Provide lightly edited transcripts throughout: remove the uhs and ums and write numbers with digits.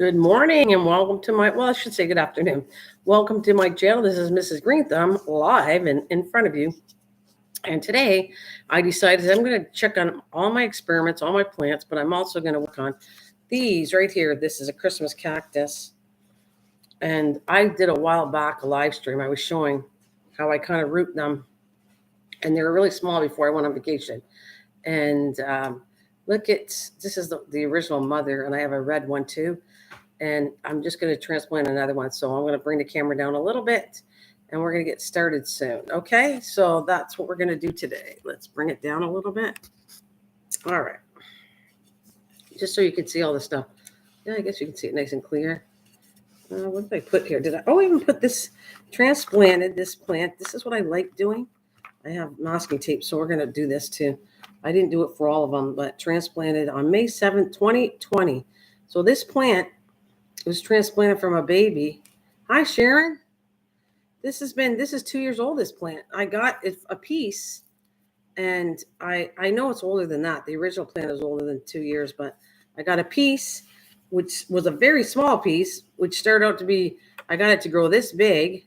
Good morning and welcome to my, well, I should say good afternoon. Welcome to my channel. This is Mrs. Green Thumb live and in front of you. And today I decided I'm going to check on all my experiments, all my plants, but I'm also going to work on these right here. This is a Christmas cactus. And I did a while back a live stream. I was showing how I kind of root them. And they were really small before I went on vacation. And look at, this is the original mother, and I have a red one too. And I'm just going to transplant another one. So I'm going to bring the camera down a little bit and we're going to get started soon. Okay, so that's what we're going to do today. Let's bring it down a little bit. All right. Just so you can see all the stuff. Yeah, I guess you can see it nice and clear. What did I put here? I even put this, transplanted this plant. This is what I like doing. I have masking tape, so we're going to do this too. I didn't do it for all of them, but transplanted on May 7th, 2020. So this plant was transplanted from a baby. Hi, Sharon. This is 2 years old, this plant. I got it a piece, and I know it's older than that. The original plant is older than 2 years, but I got a piece, which was a very small piece, which started out to be, I got it to grow this big,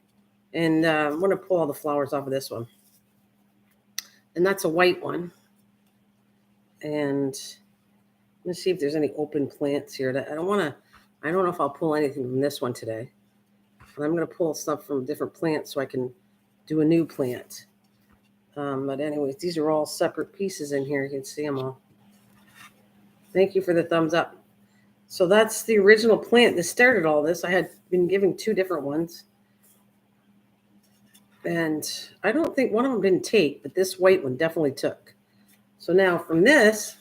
and I'm going to pull all the flowers off of this one. And that's a white one. And let's see if there's any open plants here. I don't know if I'll pull anything from this one today. But I'm going to pull stuff from different plants so I can do a new plant. But anyways, these are all separate pieces in here. You can see them all. Thank you for the thumbs up. So that's the original plant that started all this. I had been giving two different ones. And I don't think one of them didn't take, but this white one definitely took. So now from this,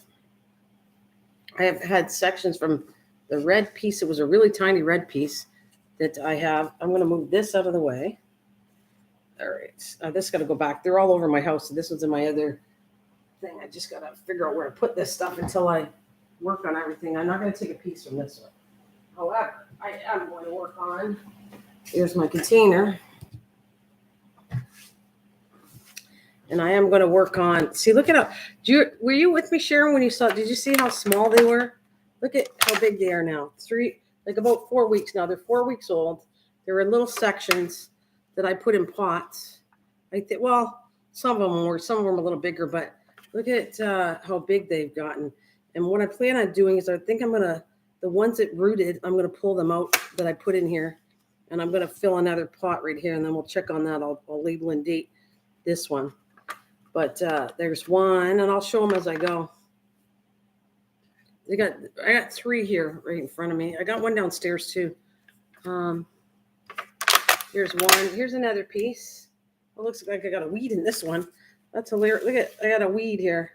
I have had sections from the red piece. It was a really tiny red piece that I have. I'm going to move this out of the way. All right. This got to go back. They're all over my house. So this was in my other thing. I just got to figure out where to put this stuff until I work on everything. I'm not going to take a piece from this one. However, I am going to work on, here's my container. And I am going to work on, see, look at how, were you with me, Sharon, when you saw, did you see how small they were? Look at how big they are now. About 4 weeks now. They're 4 weeks old. They're in little sections that I put in pots. Some of them were a little bigger, but look at how big they've gotten. And what I plan on doing is I think the ones that rooted, I'm going to pull them out that I put in here. And I'm going to fill another pot right here, and then we'll check on that. I'll label and date this one. But there's one, and I'll show them as I go. I got three here right in front of me. I got one downstairs too. Here's one. Here's another piece. It looks like I got a weed in this one. That's hilarious. Look at, I got a weed here.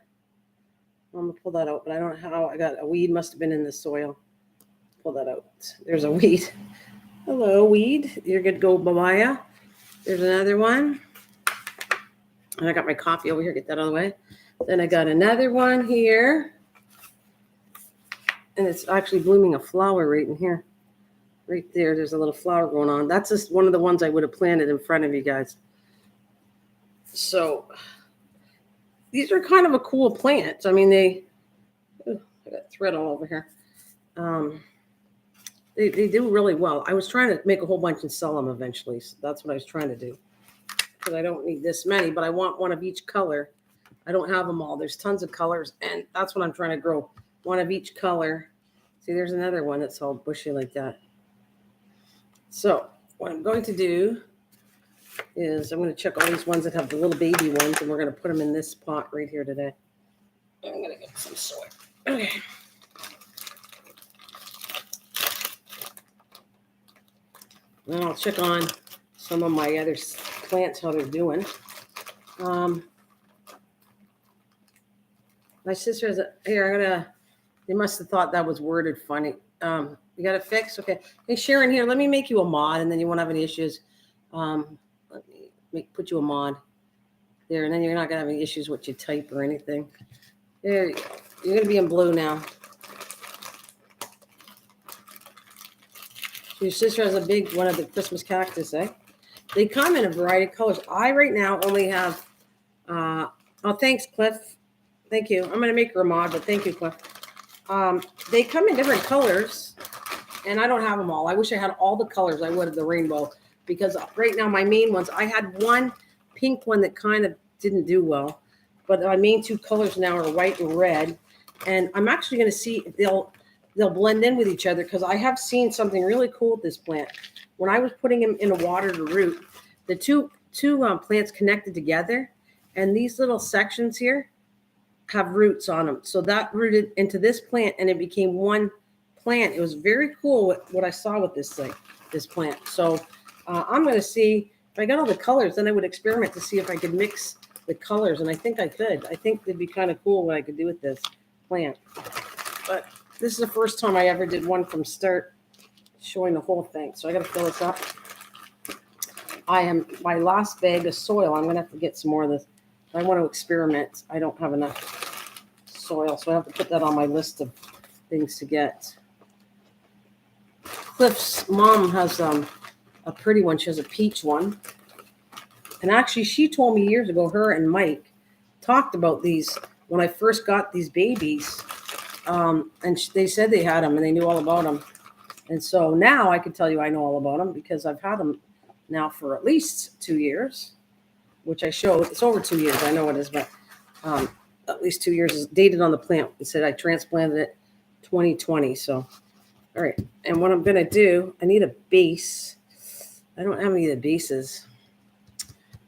I'm gonna pull that out, but I don't know how I got a weed. Must have been in the soil. Pull that out. There's a weed. Hello, weed. You're good to go, Babaya. There's another one. And I got my coffee over here. Get that out of the way. Then I got another one here. And it's actually blooming a flower right in here. Right there. There's a little flower going on. That's just one of the ones I would have planted in front of you guys. So these are kind of a cool plant. I mean, I got thread all over here. They do really well. I was trying to make a whole bunch and sell them eventually. So that's what I was trying to do. Because I don't need this many, but I want one of each color. I don't have them all. There's tons of colors, and that's what I'm trying to grow. One of each color. See, there's another one that's all bushy like that. So what I'm going to do is I'm going to check all these ones that have the little baby ones, and we're going to put them in this pot right here today. I'm going to get some soil. Okay. Then I'll check on some of my other plants, how they're doing. My sister has they must have thought that was worded funny. You got it fixed? Okay. Hey, Sharon, here, let me make you a mod, and then you won't have any issues. Let me put you a mod there, and then you're not going to have any issues with your type or anything. There you go. You're going to be in blue now. Your sister has a big one of the Christmas cactus, eh? They come in a variety of colors. I right now only have, thanks, Cliff. Thank you. I'm going to make her a mod, but thank you, Cliff. They come in different colors, And I don't have them all. I wish I had all the colors. I would of the rainbow, because right now my main ones, I had one pink one that kind of didn't do well, but my main two colors now are white and red. And I'm actually going to see if they'll blend in with each other, because I have seen something really cool with this plant. When I was putting them in a water to root, the two plants connected together, and these little sections here have roots on them. So that rooted into this plant, and it became one plant. It was very cool what I saw with this plant. So I'm going to see if I got all the colors, then I would experiment to see if I could mix the colors, and I think I could. I think it'd be kind of cool what I could do with this plant. But this is the first time I ever did one from start, showing the whole thing. So I got to fill this up. My last bag of soil. I'm going to have to get some more of this. I want to experiment. I don't have enough soil, so I have to put that on my list of things to get. Cliff's mom has a pretty one. She has a peach one. And actually, she told me years ago, her and Mike talked about these when I first got these babies. And they said they had them and they knew all about them. And so now I can tell you I know all about them, because I've had them now for at least 2 years, which I showed. It's over 2 years. I know it is, but at least 2 years is dated on the plant. It said I transplanted it 2020. So, all right. And what I'm going to do, I need a base. I don't have any of the bases.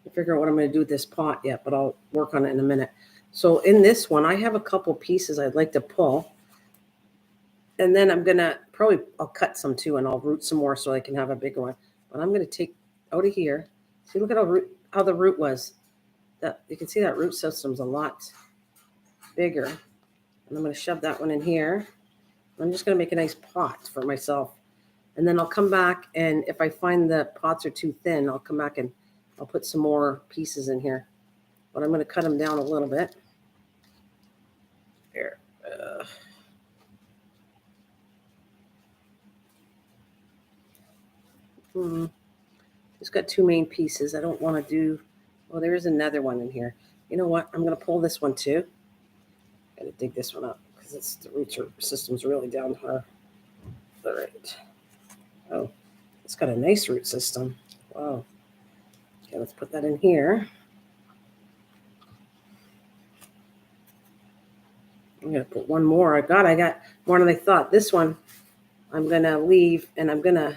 I figure out what I'm going to do with this pot yet, but I'll work on it in a minute. So in this one, I have a couple pieces I'd like to pull. And then I'm going to I'll cut some too, and I'll root some more so I can have a bigger one. But I'm going to take out of here. See, look at how the root was. That you can see that root system's a lot bigger. And I'm going to shove that one in here. I'm just going to make a nice pot for myself. And then I'll come back, and if I find the pots are too thin, I'll come back and I'll put some more pieces in here. But I'm going to cut them down a little bit. There. It's got two main pieces. I don't want to do... Well, there is another one in here. You know what? I'm going to pull this one too. Got to dig this one up, because the root system's really down hard. All right. Oh, it's got a nice root system. Wow. Okay, let's put that in here. I'm going to put one more. I got more than I thought. This one I'm going to leave, and I got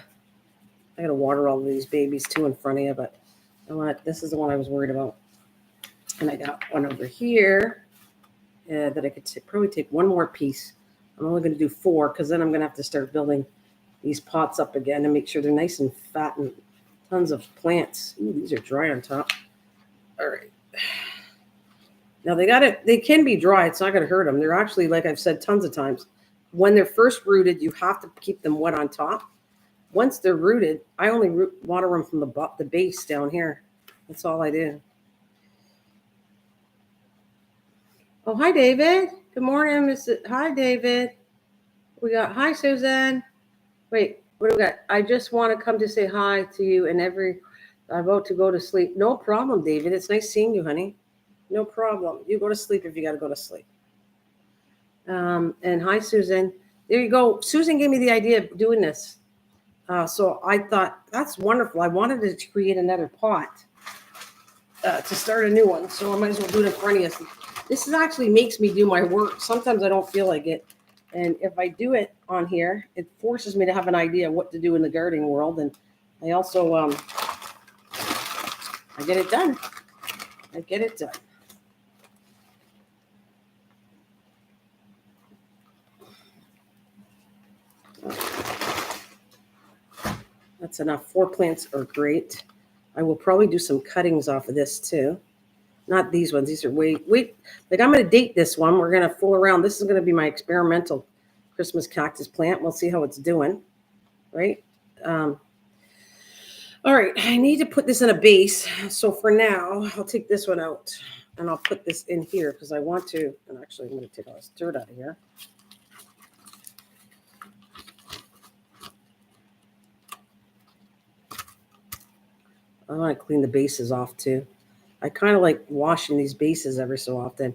to water all of these babies too in front of you, but you know what? This is the one I was worried about. And I got one over here that I could probably take one more piece. I'm only going to do 4, because then I'm going to have to start building these pots up again and make sure they're nice and fat and tons of plants. Ooh, these are dry on top. All right. Now they can be dry. It's not going to hurt them. They're actually, like I've said tons of times, when they're first rooted, you have to keep them wet on top. Once they're rooted, I only water them from the base down here. That's all I do. Oh, hi, David. Good morning, Hi, David. Hi, Susan. Wait, what do we got? I just want to come to say hi to you, and I'm about to go to sleep. No problem, David. It's nice seeing you, honey. No problem. You go to sleep if you got to go to sleep. And hi, Susan. There you go. Susan gave me the idea of doing this. So I thought, that's wonderful. I wanted to create another pot to start a new one. So I might as well do it in front of you. This actually makes me do my work. Sometimes I don't feel like it. And if I do it on here, it forces me to have an idea of what to do in the gardening world. And I also, I get it done. That's enough. 4 plants are great. I will probably do some cuttings off of this too. Not these ones. These are like I'm going to date this one. We're going to fool around. This is going to be my experimental Christmas cactus plant. We'll see how it's doing. Right. All right. I need to put this in a base. So for now, I'll take this one out and I'll put this in here because I want to. And actually, I'm going to take all this dirt out of here. I want to clean the bases off too. I kind of like washing these bases every so often.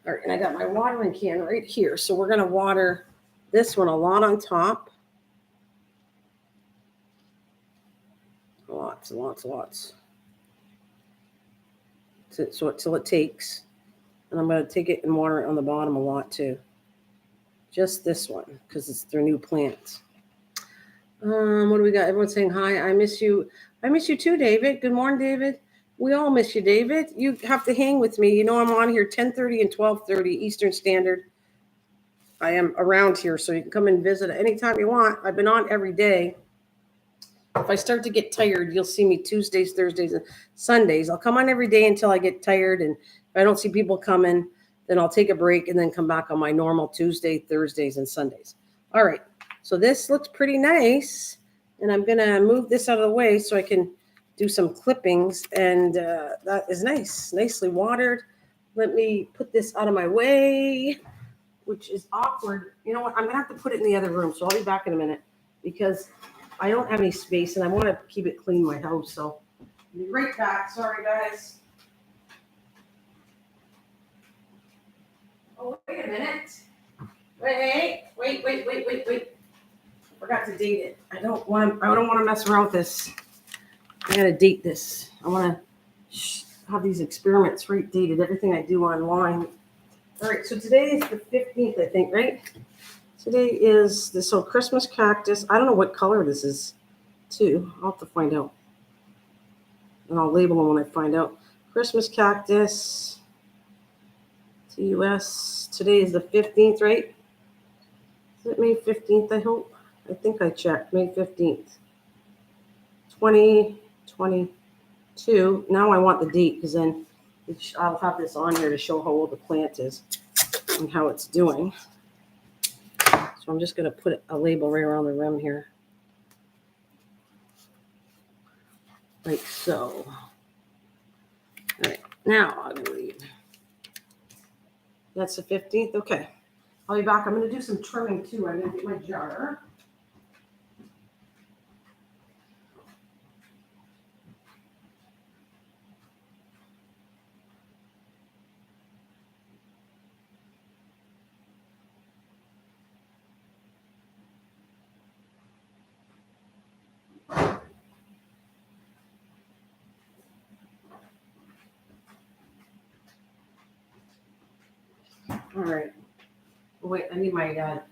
All right, and I got my watering can right here. So we're going to water this one a lot on top. lots and lots and lots. So till it takes. And I'm going to take it and water it on the bottom a lot too. Just this one, because it's their new plants. What do we got? Everyone's saying hi. I miss you. I miss you too, David. Good morning, David. We all miss you, David. You have to hang with me. You know I'm on here 10:30 and 12:30 Eastern Standard. I am around here, so you can come and visit anytime you want. I've been on every day. If I start to get tired, you'll see me Tuesdays, Thursdays, and Sundays. I'll come on every day until I get tired, and if I don't see people coming, then I'll take a break and then come back on my normal Tuesday, Thursdays, and Sundays. All right, so this looks pretty nice, and I'm going to move this out of the way so I can do some clippings, and that is nice, nicely watered. Let me put this out of my way, which is awkward. You know what? I'm going to have to put it in the other room, so I'll be back in a minute because I don't have any space, and I want to keep it clean in my house, so I'll be right back. Sorry, guys. Oh, wait a minute. Wait. Forgot to date it. I don't want to mess around with this. I got to date this. I want to have these experiments right dated, everything I do online. All right, so today is the 15th, I think, right? Today is this whole Christmas cactus. I don't know what color this is, too. I'll have to find out. And I'll label them when I find out. Christmas cactus to US. Today is the 15th, right? Is it May 15th, I hope? I think I checked. May 15th. 2022. Now I want the date because then I'll have this on here to show how old the plant is and how it's doing. So I'm just going to put a label right around the rim here. Like so. All right. Now I believe that's the 15th. Okay. I'll be back. I'm going to do some trimming too. I'm going to get my jar. All right. Wait, I need my jar.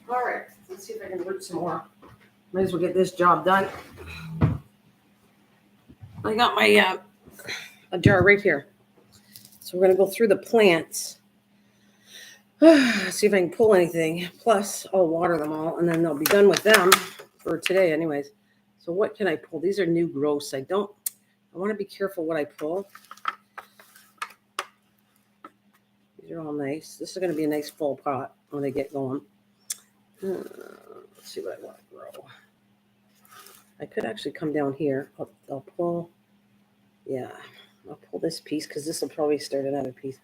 All right, let's see if I can root some more. Might as well get this job done. I got my a jar right here. So we're going to go through the plants. See if I can pull anything. Plus, I'll water them all, and then they'll be done with them for today anyways. So what can I pull? These are new growths. I want to be careful what I pull. These are all nice. This is going to be a nice full pot when they get going. Let's see what I want to grow. I could actually come down here. I'll pull. Yeah, I'll pull this piece because this will probably start another piece.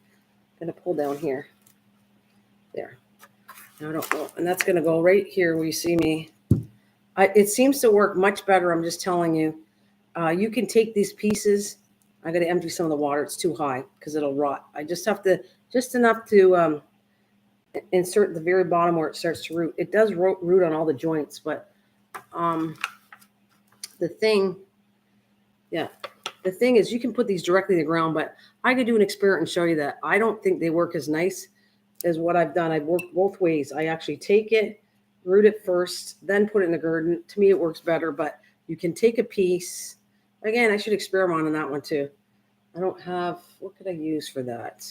I'm going to pull down here. There. Now I don't know. And that's going to go right here where you see me. It seems to work much better. I'm just telling you. You can take these pieces. I got to empty some of the water. It's too high because it'll rot. I just have to, just enough to insert the very bottom where it starts to root. It does root on all the joints, but the thing is you can put these directly to the ground, but I could do an experiment and show you that. I don't think they work as nice as what I've done. I've worked both ways. I actually take it, root it first, then put it in the garden. To me, it works better, but you can take a piece. Again, I should experiment on that one too. I don't have, what could I use for that?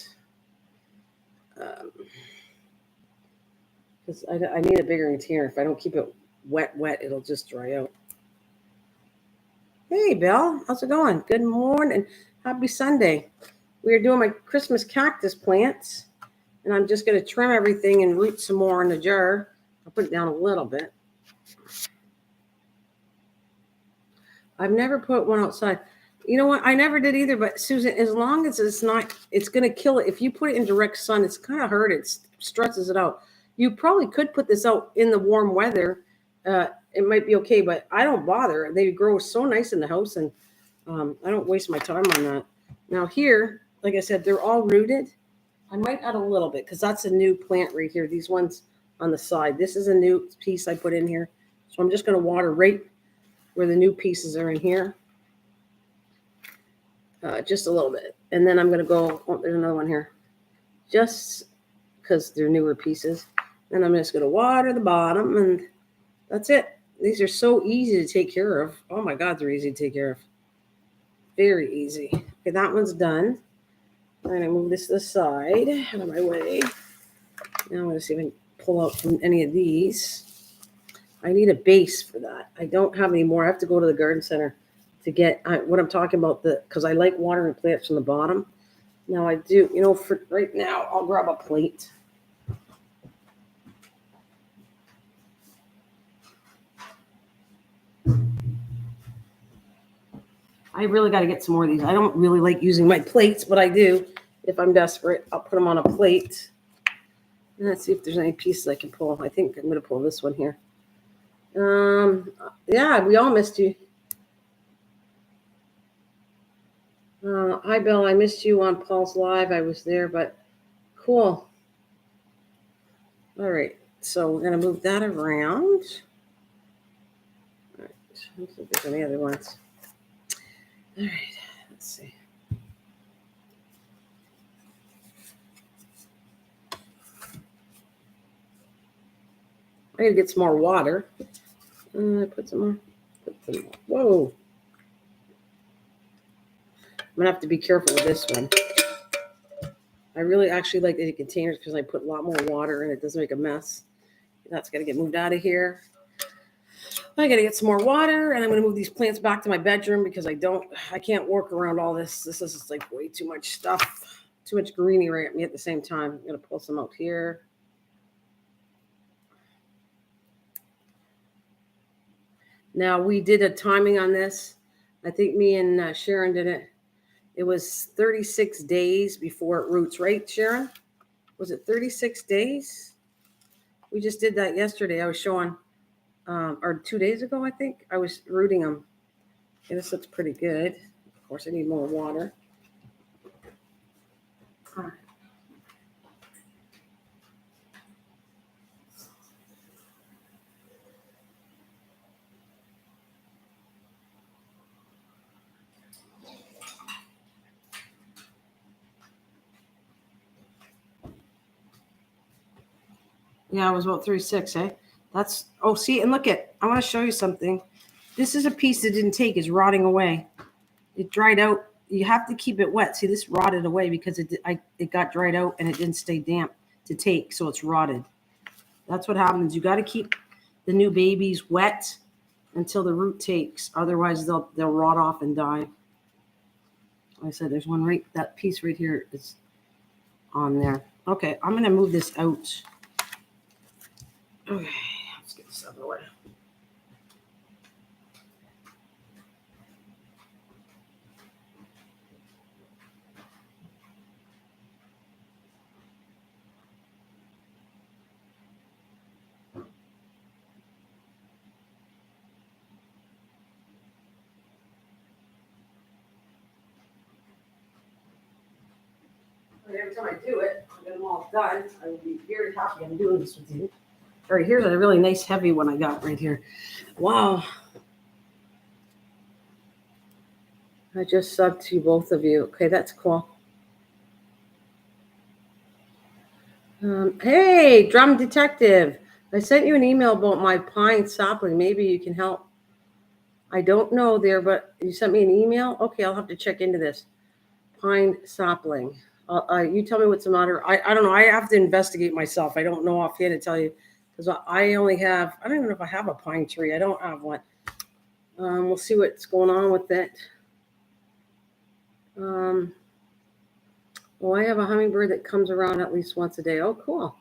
Because I need a bigger container. If I don't keep it wet, it'll just dry out. Hey, Bill, how's it going? Good morning. Happy Sunday. We are doing my Christmas cactus plants, and I'm just going to trim everything and root some more in the jar. I'll put it down a little bit. I've never put one outside. You know what? I never did either, but Susan, as long as it's not, it's going to kill it. If you put it in direct sun, it's kind of hard. It stresses it out. You probably could put this out in the warm weather it might be okay, but I don't bother. They grow so nice in the house, and I don't waste my time on that. Now here, like I said, they're all rooted. I might add a little bit because that's a new plant right here. These ones on the side. This is a new piece I put in here. So I'm just going to water right where the new pieces are in here. Just a little bit. And then I'm going to go, oh, there's another one here. Just because they're newer pieces. And I'm just going to water the bottom, and that's it. These are so easy to take care of. Oh my God, they're easy to take care of. Very easy. Okay, that one's done. I'm going to move this to the side, out of my way. Now I'm going to see if I can pull out from any of these. I need a base for that. I don't have any more. I have to go to the garden center to get what I'm talking about, because I like watering plants from the bottom. Now I do, for right now, I'll grab a plate. I really got to get some more of these. I don't really like using my plates, but I do. If I'm desperate, I'll put them on a plate. And let's see if there's any pieces I can pull. I think I'm going to pull this one here. Yeah, we all missed you. Hi, Bill. I missed you on Paul's Live. I was there, but cool. All right. So we're going to move that around. All right. Let's see if there's any other ones. All right. Let's see. I gotta get some more water. Put some more. Whoa. I'm gonna have to be careful with this one. I really actually like the containers because I put a lot more water and it doesn't make a mess. That's gotta get moved out of here. I gotta get some more water, and I'm gonna move these plants back to my bedroom because I can't work around all this. This is just like way too much stuff, too much greenie right at me at the same time. I'm gonna pull some out here. Now, we did a timing on this. I think me and Sharon did it. It was 36 days before it roots, right, Sharon? Was it 36 days? We just did that yesterday. I was showing, or 2 days ago, I think. I was rooting them. Okay, this looks pretty good. Of course, I need more water. All right. Yeah, it was about 36, eh? See, and look I want to show you something. This is a piece that didn't take, it's rotting away. It dried out. You have to keep it wet. See, this rotted away because it got dried out and it didn't stay damp to take, so it's rotted. That's what happens. You got to keep the new babies wet until the root takes. Otherwise, they'll rot off and die. Like I said, there's one right, that piece right here is on there. Okay, I'm going to move this out. Okay, let's get this out of the way. Every time I do it, I get them all done. I will be very happy I'm doing this with you. All right, here's a really nice heavy one I got right here. Wow. I just subbed to both of you. Okay, that's cool. Hey, Drum Detective. I sent you an email about my pine sapling. Maybe you can help. I don't know there, but you sent me an email? Okay, I'll have to check into this. Pine sapling. You tell me what's the matter. I don't know. I have to investigate myself. I don't know offhand to tell you because I only have, I don't even know if I have a pine tree. I don't have one. We'll see what's going on with it. Well, I have a hummingbird that comes around at least once a day. Oh, cool.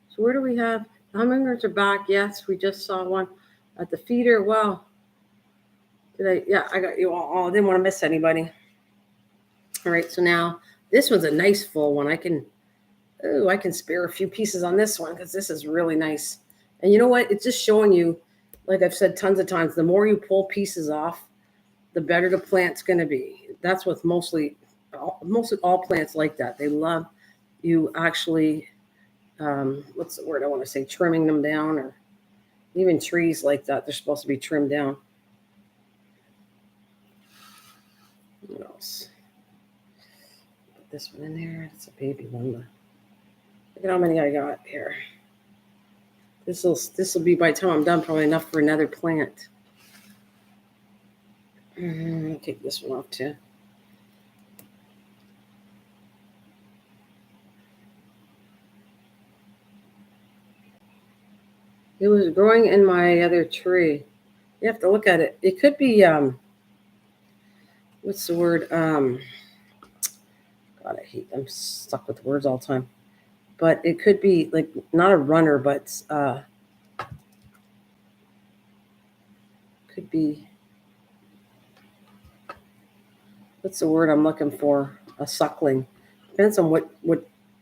So where do we have? The hummingbirds are back. Yes, we just saw one at the feeder. Wow. Yeah, I got you all. I didn't want to miss anybody. All right, so now this one's a nice full one. I can spare a few pieces on this one because this is really nice. And you know what? It's just showing you like I've said tons of times, the more you pull pieces off, the better the plant's going to be. That's what mostly all plants like that. They love you actually, what's the word I want to say, trimming them down, or even trees like that. They're supposed to be trimmed down. What else? Put this one in there. It's a baby one. Look at how many I got here. This will be, by the time I'm done, probably enough for another plant. I'll take this one off too. It was growing in my other tree. You have to look at it. It could be what's the word? God, I'm stuck with words all the time. But it could be like not a runner, but could be, what's the word I'm looking for? A suckling. Depends on what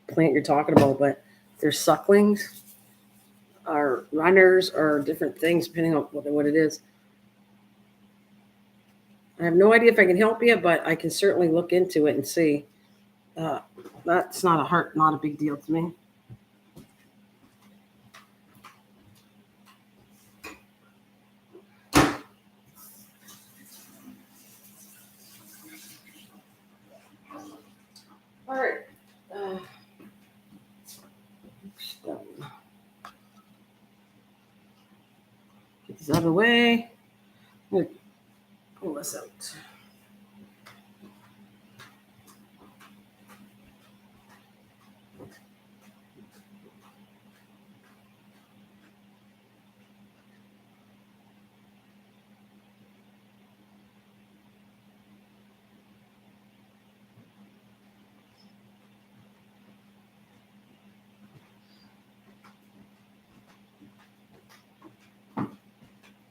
plant you're talking about, but there's sucklings or runners or different things depending on what it is. I have no idea if I can help you, but I can certainly look into it and see. That's not a big deal to me. All right. Get this out of the way. I'm going to pull this out.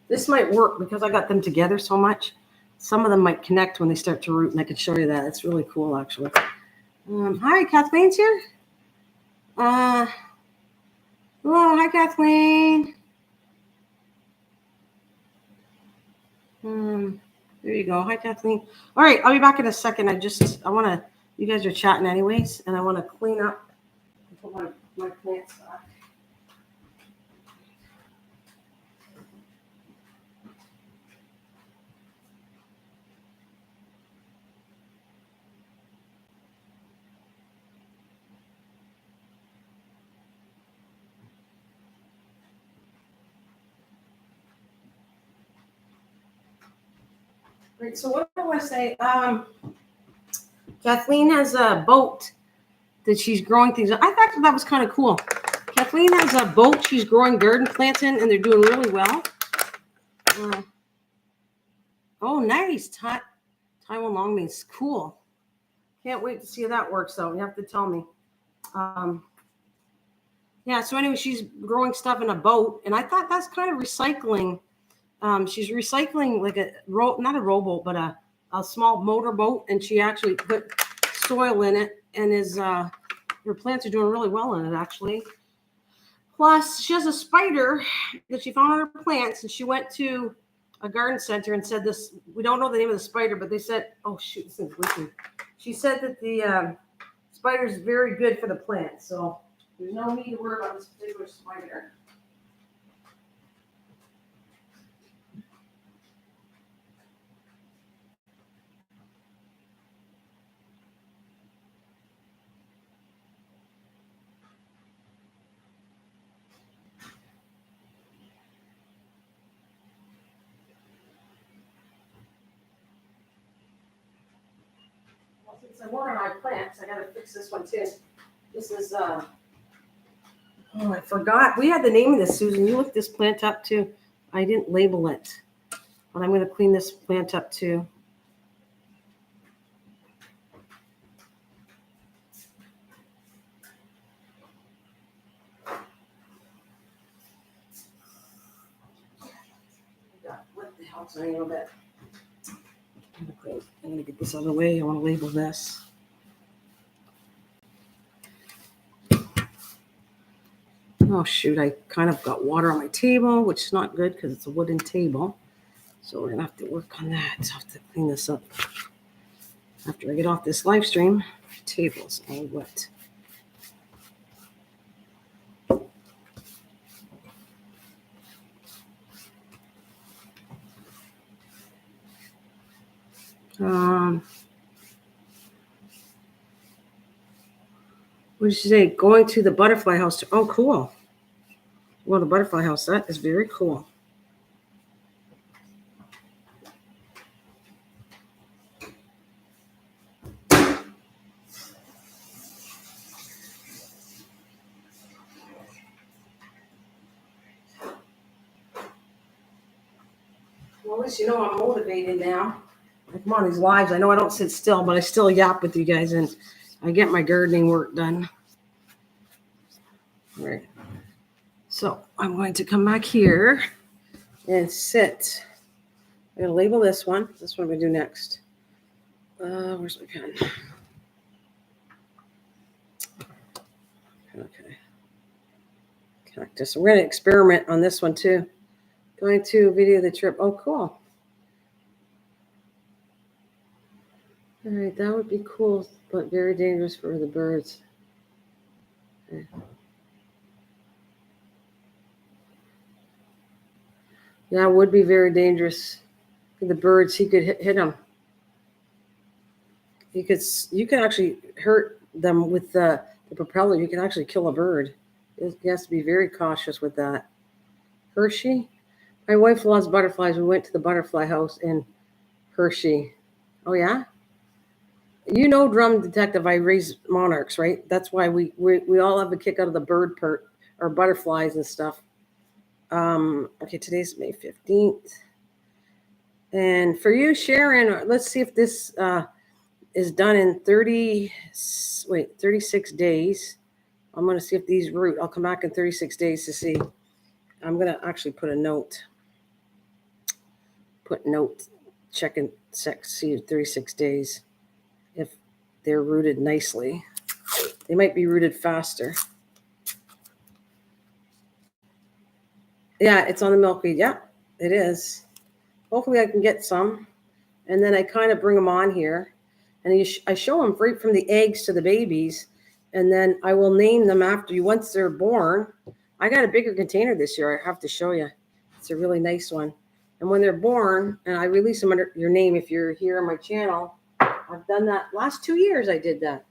This might work because I got them together so much. Some of them might connect when they start to root, and I can show you that. It's really cool, actually. Hi, Kathleen's here. Hello, hi, Kathleen. There you go. Hi, Kathleen. All right, I'll be back in a second. You guys are chatting anyways, and I want to clean up and put my plants back. Right, so what do I say? Kathleen has a boat that she's growing things. I thought that was kind of cool. Kathleen has a boat she's growing garden plants in, and they're doing really well. Oh, nice. Taiwan long means cool. Can't wait to see how that works, though. You have to tell me. Yeah, so anyway, she's growing stuff in a boat, and I thought that's kind of recycling. She's recycling like not a rowboat, but a small motor boat, and she actually put soil in it, and her plants are doing really well in it, actually. Plus, she has a spider that she found on her plants, and she went to a garden center and said this. We don't know the name of the spider, but they said, oh shoot, this thing's leaking. She said that the spider is very good for the plants, so there's no need to worry about this particular spider. Since I'm working on my plants, I gotta fix this one too. This is oh, I forgot. We had the name of this, Susan. You looked this plant up too. I didn't label it, but I'm gonna clean this plant up too. What the hell's the name of it? I'm gonna get this out of the way. I want to label this. Oh, shoot, I kind of got water on my table, which is not good because it's a wooden table. So we're going to have to work on that. I have to clean this up. After I get off this live stream, my table's all wet. What did you say? Going to the butterfly house. Oh, cool. Well, the butterfly house, that is very cool. Well, at least you know I'm motivated now. I come on these lives. I know I don't sit still, but I still yap with you guys, and I get my gardening work done. All right. So I'm going to come back here and sit. I'm going to label this one. This one I'm going to do next. Where's my pen? Okay. Cactus. We're going to experiment on this one too. Going to video the trip. Oh, cool. All right, that would be cool, but very dangerous for the birds. Okay. Yeah, it would be very dangerous for the birds. He could hit them. You could actually hurt them with the propeller. You can actually kill a bird. You have to be very cautious with that. Hershey. My wife loves butterflies. We went to the butterfly house in Hershey. Oh, yeah? You know, Drum Detective, I raise monarchs, right? That's why we all have a kick out of the bird part or butterflies and stuff. Okay, today's May 15th. And for you, Sharon, let's see if this is done in 36 days. I'm going to see if these root. I'll come back in 36 days to see. I'm going to actually put a note. Check and see 36 days. If they're rooted nicely. They might be rooted faster. Yeah, it's on the milkweed. Yeah, it is. Hopefully I can get some. And then I kind of bring them on here. And I show them right from the eggs to the babies. And then I will name them after you once they're born. I got a bigger container this year. I have to show you. It's a really nice one. And when they're born, and I release them under your name if you're here on my channel, I've done that. Last 2 years I did that.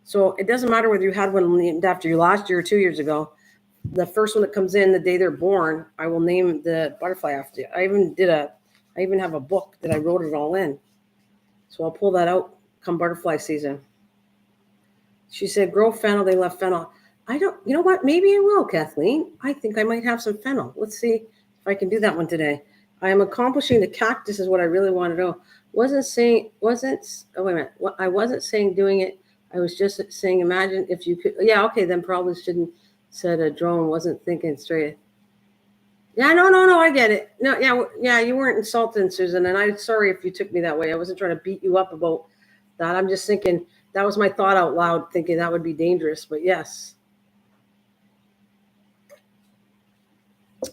So it doesn't matter whether you had one named after you last year or 2 years ago. The first one that comes in the day they're born, I will name the butterfly after you. I even have a book that I wrote it all in. So I'll pull that out come butterfly season. She said, grow fennel. They left fennel. You know what? Maybe I will, Kathleen. I think I might have some fennel. Let's see if I can do that one today. I am accomplishing the cactus is what I really want to know. I wasn't saying doing it. I was just saying, imagine if you could. Yeah, okay, then probably shouldn't said a drone. Wasn't thinking straight. Yeah, no, I get it. No, yeah, you weren't insulting, Susan, and I'm sorry if you took me that way. I wasn't trying to beat you up about that. I'm just thinking that was my thought out loud, thinking that would be dangerous. But yes.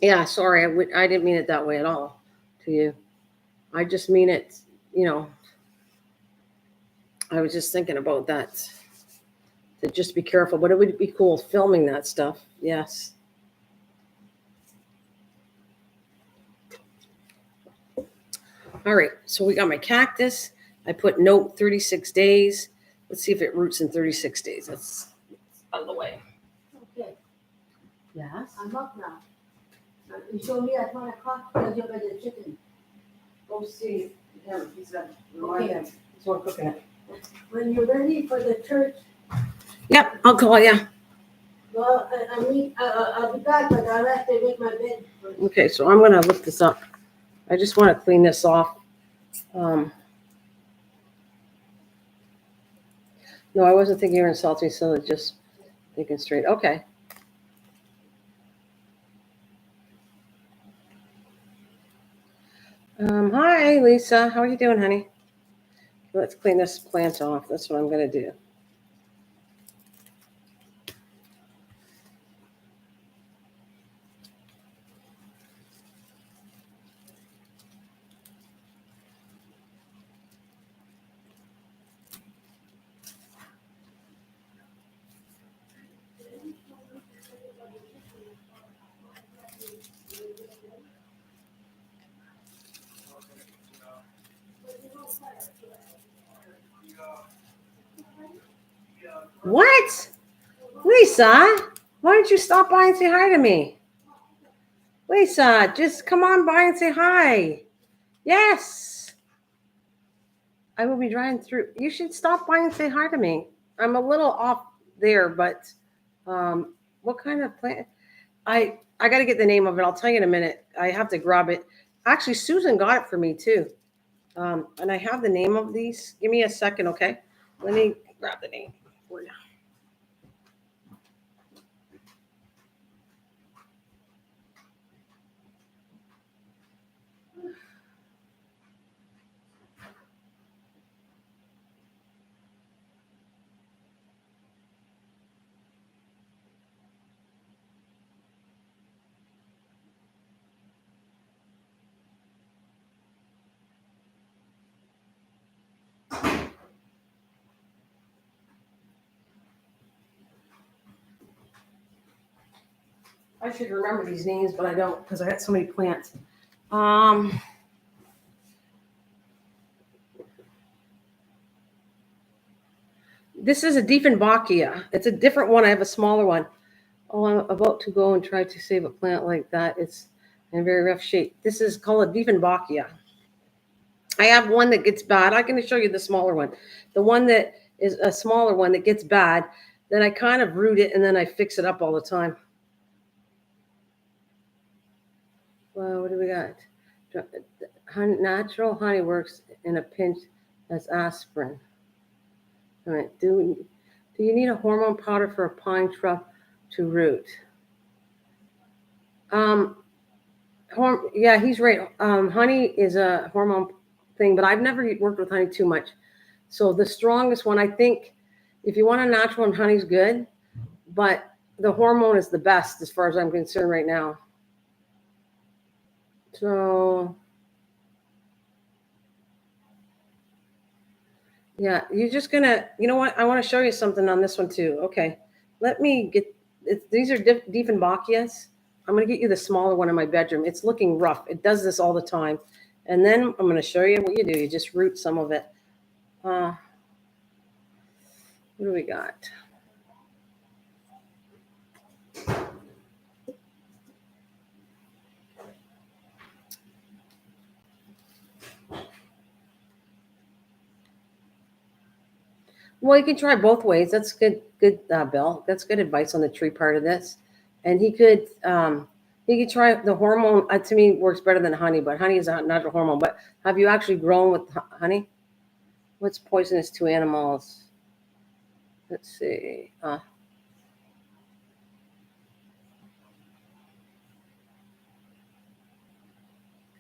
Yeah, sorry, I didn't mean it that way at all to you. I just mean it, I was just thinking about that. To just be careful, but it would be cool filming that stuff. Yes. All right, so we got my cactus. I put note 36 days. Let's see if it roots in 36 days. That's out of the way. Okay. Yes. I'm up now. You showed me at 1 o'clock because you're going to chicken. Go see him. He's got Okay. He's one cooking it. When you're ready for the church, Yep, I'll call you. well, I'll be back, but I'll have to make my bed first. Okay, so I'm gonna lift this up. I just want to clean this off. No, I wasn't thinking you were insulting, so just thinking straight. Okay. Hi, Lisa. How are you doing, honey? Let's clean this plant off. That's what I'm going to do. What? Lisa, why don't you stop by and say hi to me? Lisa, just come on by and say hi. Yes. I will be driving through. You should stop by and say hi to me. I'm a little off there, but what kind of plant? I got to get the name of it. I'll tell you in a minute. I have to grab it. Actually, Susan got it for me too. And I have the name of these. Give me a second, okay? Let me grab the name for you. I should remember these names, but I don't because I got so many plants. This is a Dieffenbachia. It's a different one. I have a smaller one. Oh, I'm about to go and try to save a plant like that. It's in very rough shape. This is called a Dieffenbachia. I have one that gets bad. I can show you the smaller one. The one that is a smaller one that gets bad, then I kind of root it and then I fix it up all the time. Well, what do we got? Natural honey works in a pinch as aspirin. All right. Do you need a hormone powder for a pine shrub to root? Yeah, he's right. Honey is a hormone thing, but I've never worked with honey too much. So the strongest one, I think, if you want a natural one, honey's good, but the hormone is the best as far as I'm concerned right now. So yeah, you're just gonna, you know what? I want to show you something on this one too. Okay, let me get. These are Dieffenbachias. I'm gonna get you the smaller one in my bedroom. It's looking rough. It does this all the time, and then I'm gonna show you what you do. You just root some of it. What do we got? Well, you can try both ways. That's good, Bill. That's good advice on the tree part of this. And he could try the hormone. To me, works better than honey, but honey is a natural hormone. But have you actually grown with honey? What's poisonous to animals? Let's see.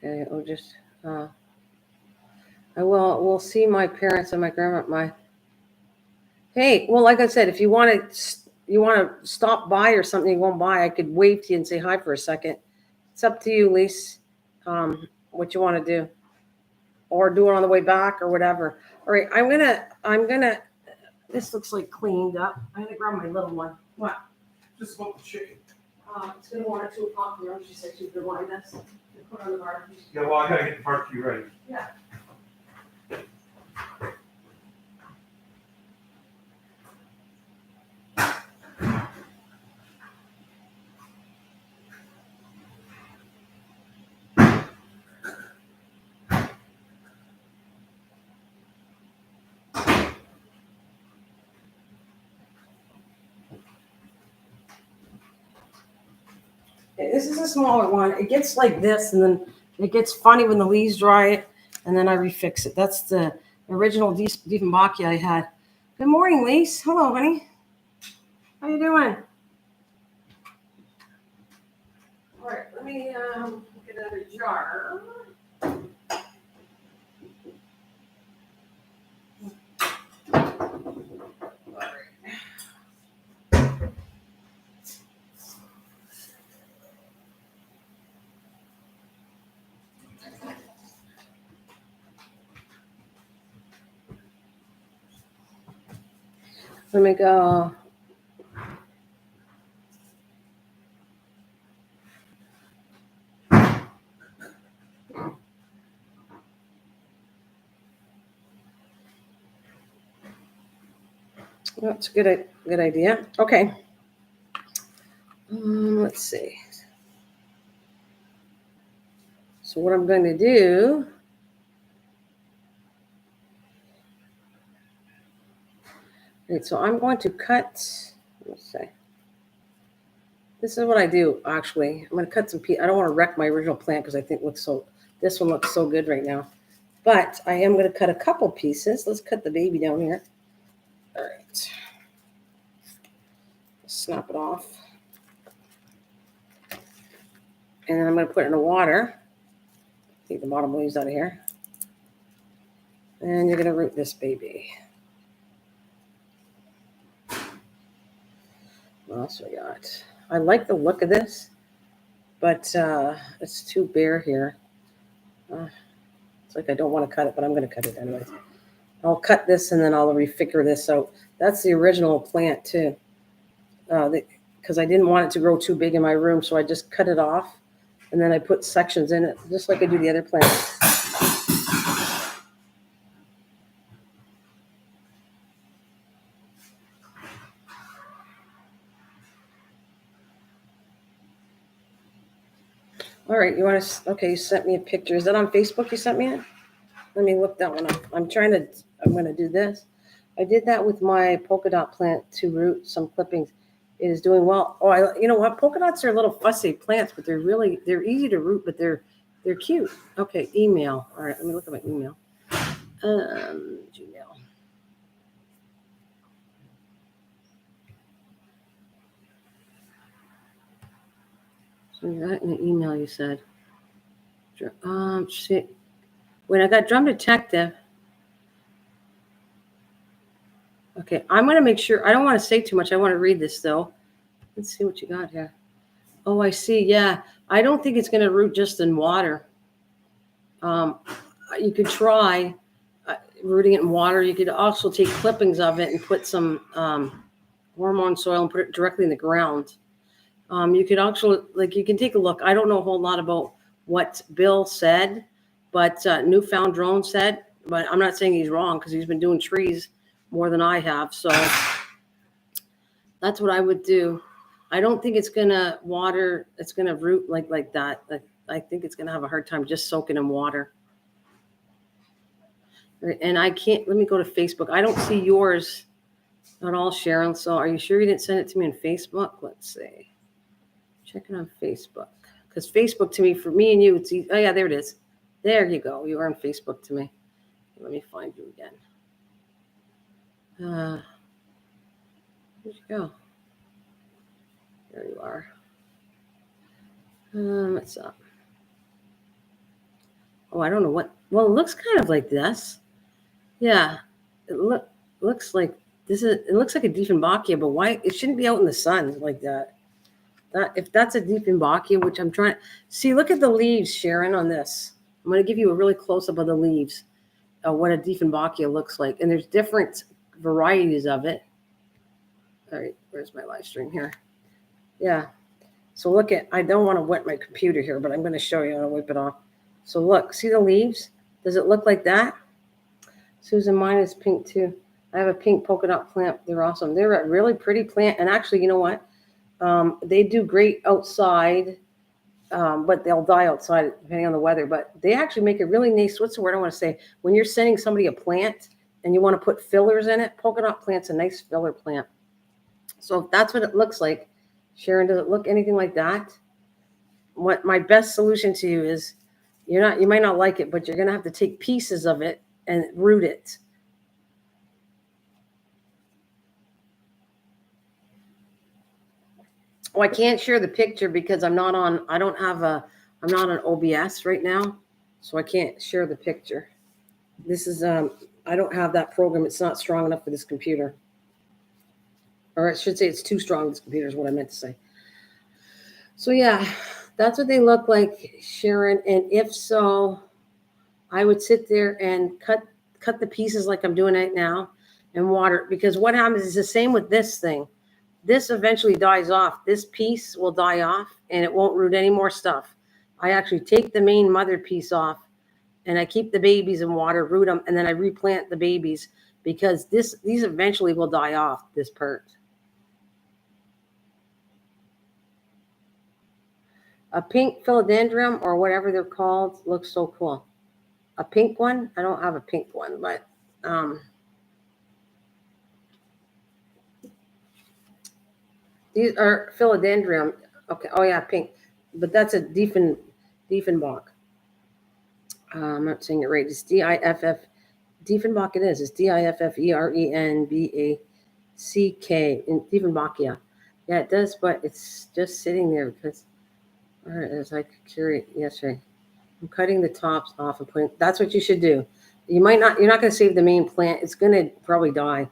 Okay, I'll just. We'll see my parents and my grandma. Hey, well, like I said, if you want to stop by or something, you won't buy. I could wave to you and say hi for a second. It's up to you, Lise. What you want to do, or do it on the way back, or whatever. All right, I'm gonna. This looks like cleaned up. I'm gonna grab my little one. What? Just about the chicken. It's gonna want it 2 o'clock. She said she's gonna wind us. Put on the barbecue. Yeah, well, I gotta get the barbecue ready. Yeah. This is a smaller one. It gets like this, and then it gets funny when the leaves dry it, and then I refix it. That's the original Dieffenbachia I had. Good morning, Lise. Hello, honey. How you doing? All right, let me get another jar. Let me go. That's a good idea. Okay. Let's see. So what I'm going to do, right, so I'm going to cut, let's see. This is what I do, actually. I'm going to cut some pieces. I don't want to wreck my original plant because I think this one looks so good right now. But I am going to cut a couple pieces. Let's cut the baby down here. All right. Snap it off. And then I'm going to put it in the water. Take the bottom leaves out of here. And you're going to root this baby. What else we got? I like the look of this, but it's too bare here. It's like I don't want to cut it, but I'm going to cut it anyways. I'll cut this and then I'll refigure this out. That's the original plant too, because I didn't want it to grow too big in my room, so I just cut it off, and then I put sections in it, just like I do the other plants. All right, you want to, okay, you sent me a picture. Is that on Facebook you sent me it? Let me look that one up. I'm going to do this. I did that with my polka dot plant to root some clippings. It is doing well. Oh, you know what? Polka dots are little fussy plants, but they're easy to root, but they're cute. Okay, email. All right, let me look at my email. Gmail. So you're in the email you said. Shit. When I got Drum Detective. Okay, I'm going to make sure. I don't want to say too much. I want to read this, though. Let's see what you got here. Oh, I see. Yeah, I don't think it's going to root just in water. You could try rooting it in water. You could also take clippings of it and put some hormone soil and put it directly in the ground. You could also, you can take a look. I don't know a whole lot about what Bill said, but Newfound Drone said, but I'm not saying he's wrong because he's been doing trees more than I have. So that's what I would do. I don't think it's going to water. It's going to root like that. I think it's going to have a hard time just soaking in water. And I can't, let me go to Facebook. I don't see yours at all, Sharon. So are you sure you didn't send it to me on Facebook? Let's see. Checking on Facebook. Because Facebook to me, for me and you, it's easy. Oh, yeah, there it is. There you go. You are on Facebook to me. Let me find you again. Where'd you go? There you are. What's up? Oh, I don't know what. Well, it looks kind of like this. Yeah, it looks like this is. It looks like a Dieffenbachia, but why? It shouldn't be out in the sun like that. If that's a Dieffenbachia, which I'm trying. See, look at the leaves, Sharon, on this. I'm going to give you a really close up of the leaves, what a Dieffenbachia looks like, and there's different varieties of it. All right, where's my live stream here? Yeah. So look at. I don't want to wet my computer here, but I'm going to show you. I'm going to wipe it off. So look, see the leaves? Does it look like that? Susan, mine is pink too. I have a pink polka dot plant. They're awesome. They're a really pretty plant. And actually, you know what? They do great outside, but they'll die outside depending on the weather. But they actually make a really nice, what's the word I want to say? When you're sending somebody a plant and you want to put fillers in it, polka dot plant's a nice filler plant. So if that's what it looks like, Sharon, does it look anything like that? What my best solution to you is, you might not like it, but you're going to have to take pieces of it and root it. Oh, I can't share the picture because I'm not on OBS right now, so I can't share the picture. This is, I don't have that program. It's not strong enough for this computer. Or I should say it's too strong for this computer is what I meant to say. So yeah, that's what they look like, Sharon. And if so, I would sit there and cut the pieces like I'm doing right now and water it. Because what happens is the same with this thing. This eventually dies off. This piece will die off and it won't root any more stuff. I actually take the main mother piece off and I keep the babies in water, root them, and then I replant the babies. because these eventually will die off, this part. A pink philodendron or whatever they're called looks so cool. A pink one? I don't have a pink one, but these are philodendron. Okay. Oh yeah, pink. But that's a Diefenbach. I'm not saying it right. It's Diff. Diefenbach it is. It's Diffenbach in Diefenbachia. Yeah, it does, but it's just sitting there because as I curate yesterday. I'm cutting the tops off and putting. That's what you should do. You're not going to save the main plant. It's going to probably die.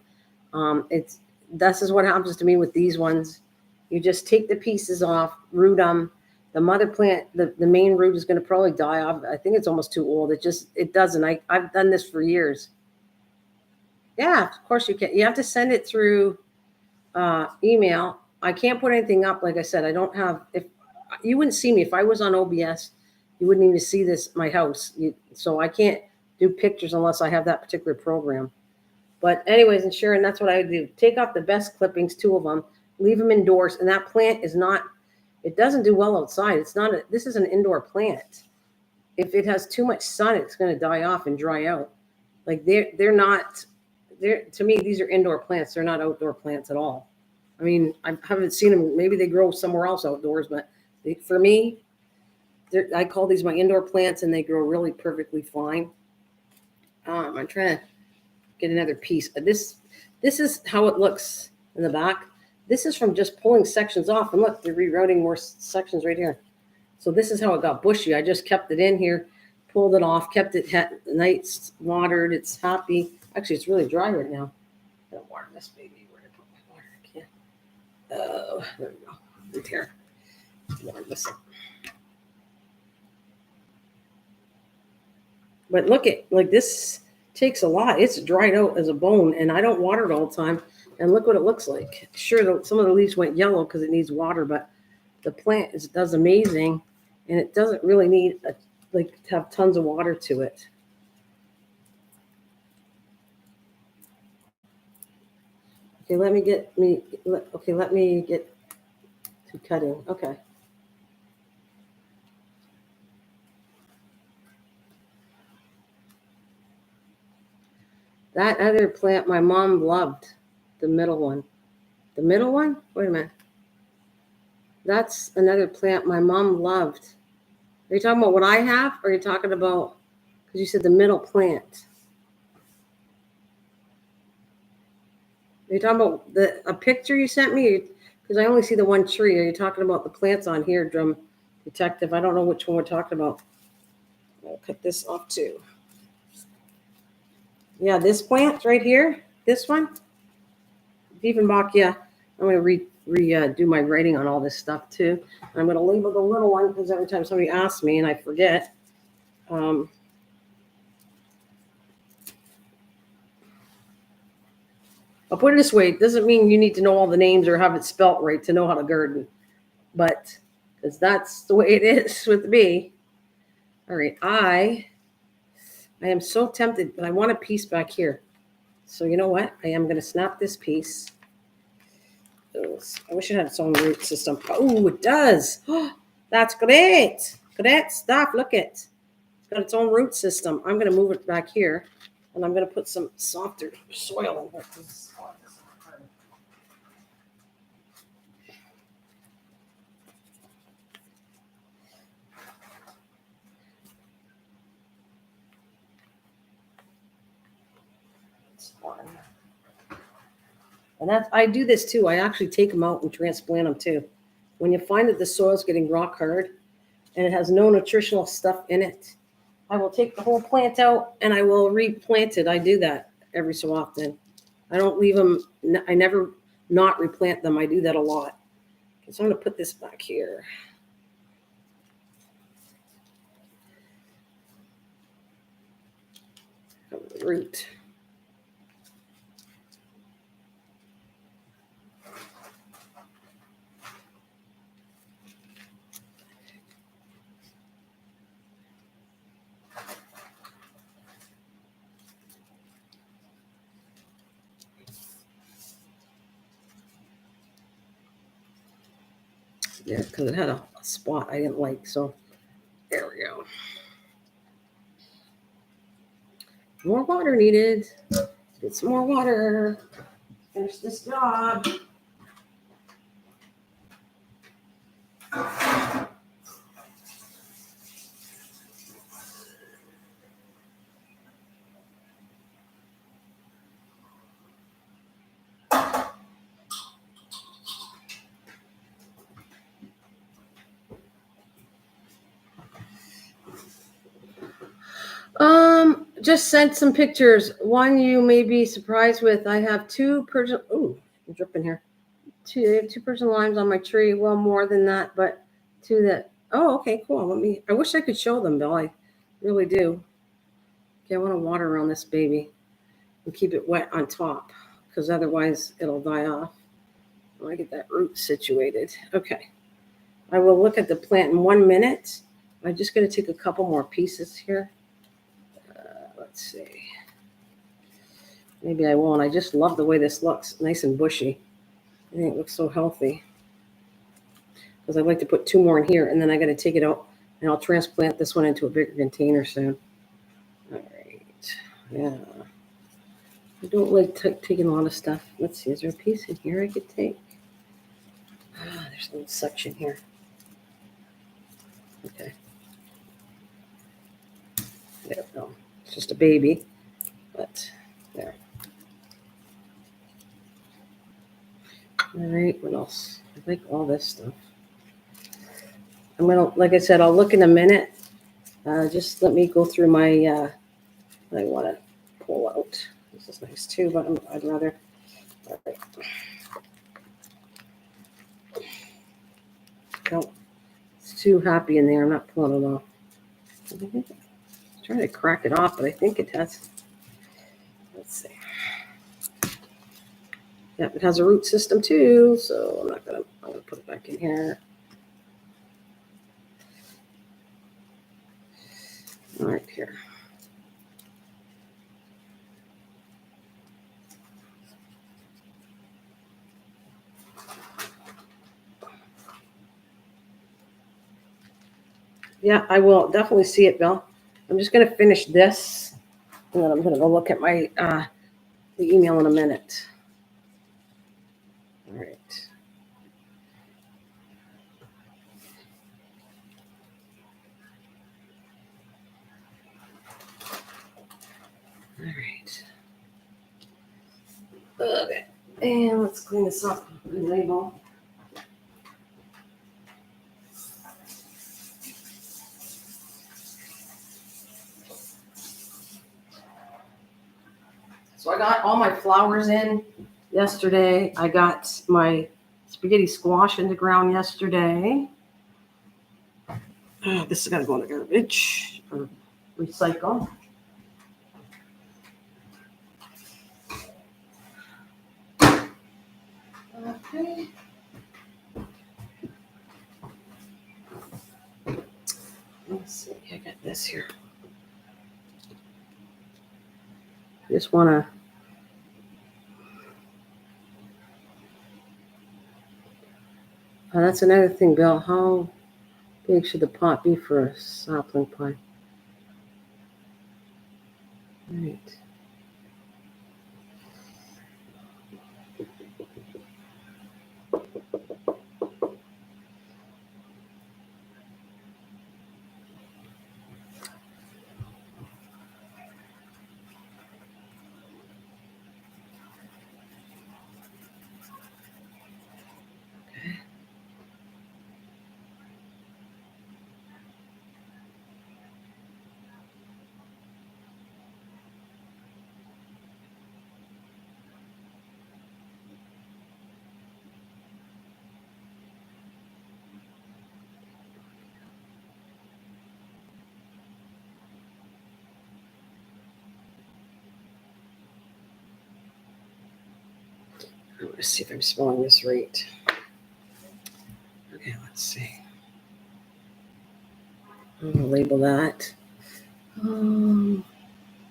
This is what happens to me with these ones. You just take the pieces off, root them. The mother plant, the main root is going to probably die off. I think it's almost too old. It doesn't. I've done this for years. Yeah, of course you can. You have to send it through email. I can't put anything up. Like I said, I don't have. If you wouldn't see me if I was on OBS, you wouldn't even see my house. So I can't do pictures unless I have that particular program. But anyways, and Sharon, that's what I would do. Take off the best clippings, 2 of them, leave them indoors. And that plant is not, it doesn't do well outside. This is an indoor plant. If it has too much sun, it's going to die off and dry out. Like to me, these are indoor plants. They're not outdoor plants at all. I mean, I haven't seen them. Maybe they grow somewhere else outdoors, but for me, I call these my indoor plants, and they grow really perfectly fine. I'm trying to get another piece. This is how it looks in the back. This is from just pulling sections off, and look, they're rerouting more sections right here. So this is how it got bushy. I just kept it in here, pulled it off, kept it nice, watered. It's happy. Actually, it's really dry right now. I don't water this baby. Where did I put my water? I can't. Oh, there we go. Right here. Water this up. But look at, like, this takes a lot. It's dried out as a bone, and I don't water it all the time. And look what it looks like. Sure, some of the leaves went yellow because it needs water, but the plant does amazing, and it doesn't really need to have tons of water to it. Okay, let me get to cutting. Okay. That other plant my mom loved, the middle one. The middle one? Wait a minute. That's another plant my mom loved. Are you talking about what I have? Or are you talking about, because you said the middle plant? Are you talking about a picture you sent me? Because I only see the one tree. Are you talking about the plants on here, Drum Detective? I don't know which one we're talking about. I'll cut this off too. Yeah, this plant right here, this one, Diefenbach. Yeah, I'm going to redo my writing on all this stuff too. I'm going to label the little one because every time somebody asks me and I forget. I'll put it this way: it doesn't mean you need to know all the names or have it spelt right to know how to garden, but because that's the way it is with me. All right, I am so tempted, but I want a piece back here. So you know what? I am going to snap this piece. I wish it had its own root system. Oh, it does. Oh, that's great. Great stuff. Look it. It's got its own root system. I'm going to move it back here, and I'm going to put some softer soil in here. And I do this too. I actually take them out and transplant them too. When you find that the soil's getting rock hard and it has no nutritional stuff in it, I will take the whole plant out and I will replant it. I do that every so often. I don't leave them. I never not replant them. I do that a lot. Okay, so I'm going to put this back here. The root. Yeah, because it had a spot I didn't like. So there we go. More water needed. Get some more water. Finish this job. Just sent some pictures. One you may be surprised with. I have two Persian. Ooh, I'm dripping here. I have two Persian limes on my tree. Well, more than that, but two that. Oh, okay, cool. I wish I could show them, Bill. I really do. Okay, I want to water around this baby and keep it wet on top, because otherwise it'll die off. I want to get that root situated. Okay. I will look at the plant in 1 minute. I'm just going to take a couple more pieces here. Let's see. Maybe I won't. I just love the way this looks. Nice and bushy. I think it looks so healthy. Because I'd like to put two more in here, and then I got to take it out, and I'll transplant this one into a bigger container soon. All right. Yeah. I don't like taking a lot of stuff. Let's see. Is there a piece in here I could take? There's a little section here. Okay. There we go. It's just a baby, but there. All right, what else? I like all this stuff. I'm gonna, like I said, I'll look in a minute. Just let me go through my what I want to pull out. This is nice too, but I'd rather. All right. No, it's too happy in there. I'm not pulling it off. I'm trying to crack it off, but I think it has. Let's see. Yep, it has a root system too, so I'm gonna put it back in here. All right, here. Yeah, I will definitely see it, Bill. I'm just gonna finish this, and then I'm gonna go look at my the email in a minute. All right. All right. Okay. And let's clean this up. Good label. So I got all my flowers in yesterday. I got my spaghetti squash in the ground yesterday. This is got to go in the garbage or recycle. Okay. Let's see. I got this here. I just want to. That's another thing, Bill. How big should the pot be for a sapling pine? All right. I want to see if I'm spelling this right. Okay, let's see. I'm gonna label that.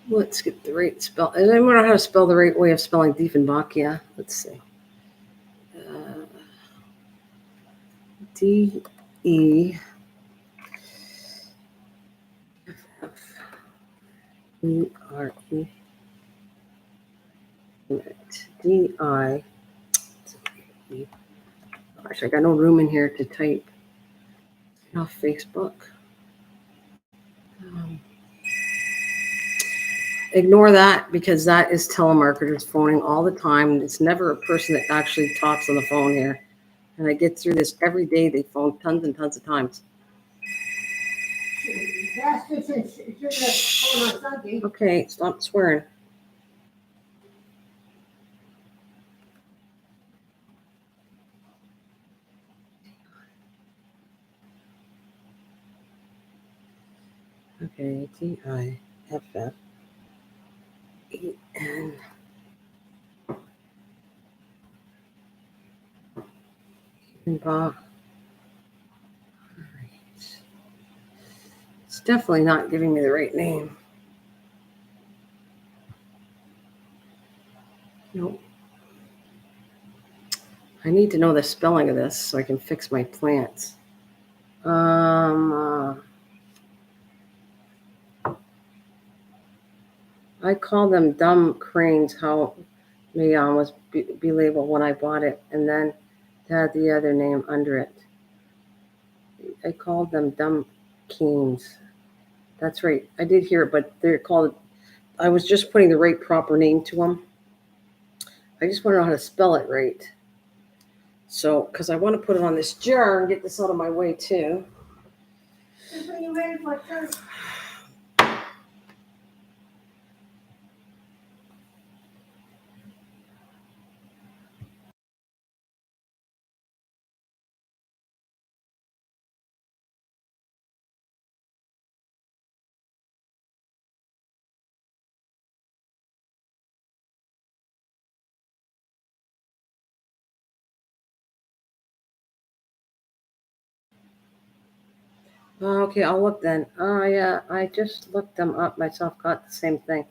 Let's get the right spell. And I don't know how to spell the right way of spelling Diefenbach. Yeah, let's see. D-E-F-F-E-R-E. D-I. Gosh, I got no room in here to type. Off Facebook. Ignore that because that is telemarketers phoning all the time. It's never a person that actually talks on the phone here. And I get through this every day. They phone tons and tons of times. Bastards and shouldn't have phone on Sunday. Okay, stop swearing. Okay, D-I-F-F-E-N. Bob. It's definitely not giving me the right name. Nope. I need to know the spelling of this so I can fix my plants. I call them dumb cranes, how Mayon was be labeled when I bought it, and then it had the other name under it. I called them dumb canes. That's right. I did hear it, but they're called, I was just putting the right proper name to them. I just want to know how to spell it right. So, because I want to put it on this jar and get this out of my way too. When you ready for church? Okay, I'll look then. Oh, yeah, I just looked them up myself, got the same thing.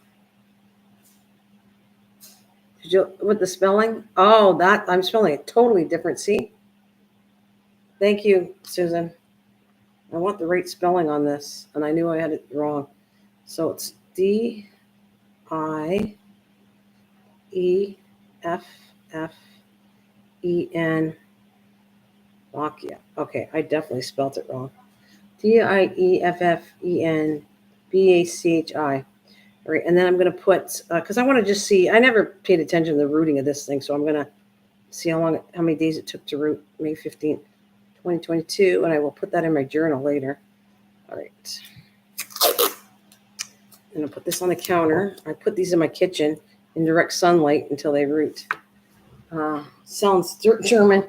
Did you, with the spelling? Oh, that, I'm spelling it totally different, see? Thank you, Susan. I want the right spelling on this, and I knew I had it wrong. So it's D-I-E-F-F-E-N. Bakia. Okay, I definitely spelled it wrong. D-I-E-F-F-E-N-B-A-C-H-I. All right, and then I'm going to put, because I want to just see, I never paid attention to the rooting of this thing, so I'm going to see how many days it took to root, May 15th, 2022, and I will put that in my journal later. All right. And I'll put this on the counter. I put these in my kitchen in direct sunlight until they root. Sounds German.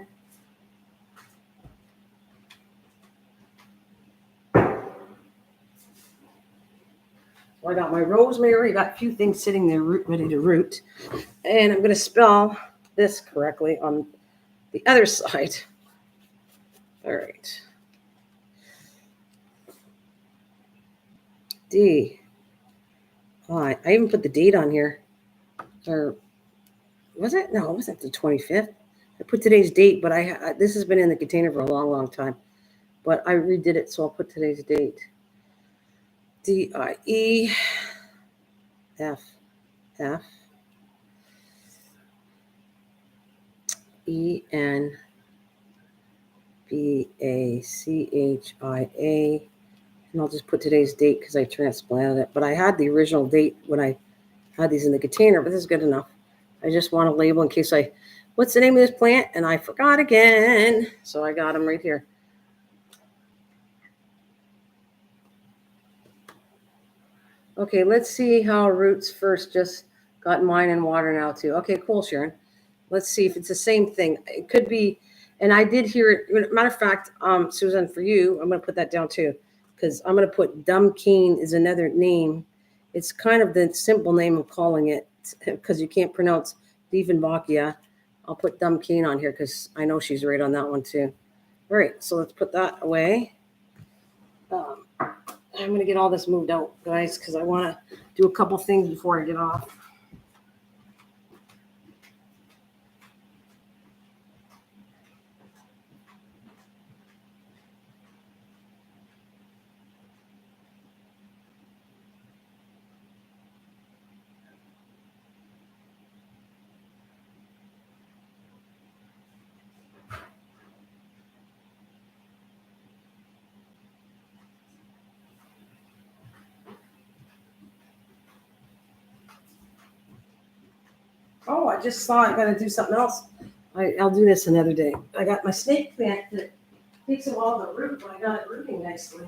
I got my rosemary. I got a few things sitting there ready to root. And I'm going to spell this correctly on the other side. All right. D. Oh, I even put the date on here. Or was it? No, it wasn't the 25th. I put today's date, but this has been in the container for a long, long time. But I redid it, so I'll put today's date. D-I-E-F-F-E-N-B-A-C-H-I-A. And I'll just put today's date because I transplanted it. But I had the original date when I had these in the container, but this is good enough. I just want to label in case what's the name of this plant? And I forgot again. So I got them right here. Okay, let's see how roots first. Just got mine in water now too. Okay, cool, Sharon. Let's see if it's the same thing. It could be, and I did hear it. Matter of fact, Susan, for you, I'm going to put that down too, because I'm going to put dumb cane is another name. It's kind of the simple name of calling it because you can't pronounce Diefenbachia. I'll put dumb cane on here because I know she's right on that one too. All right, so let's put that away. I'm going to get all this moved out, guys, because I want to do a couple things before I get off. Oh, I just saw I got to do something else. I'll do this another day. I got my snake plant that takes a while to root, but I got it rooting nicely.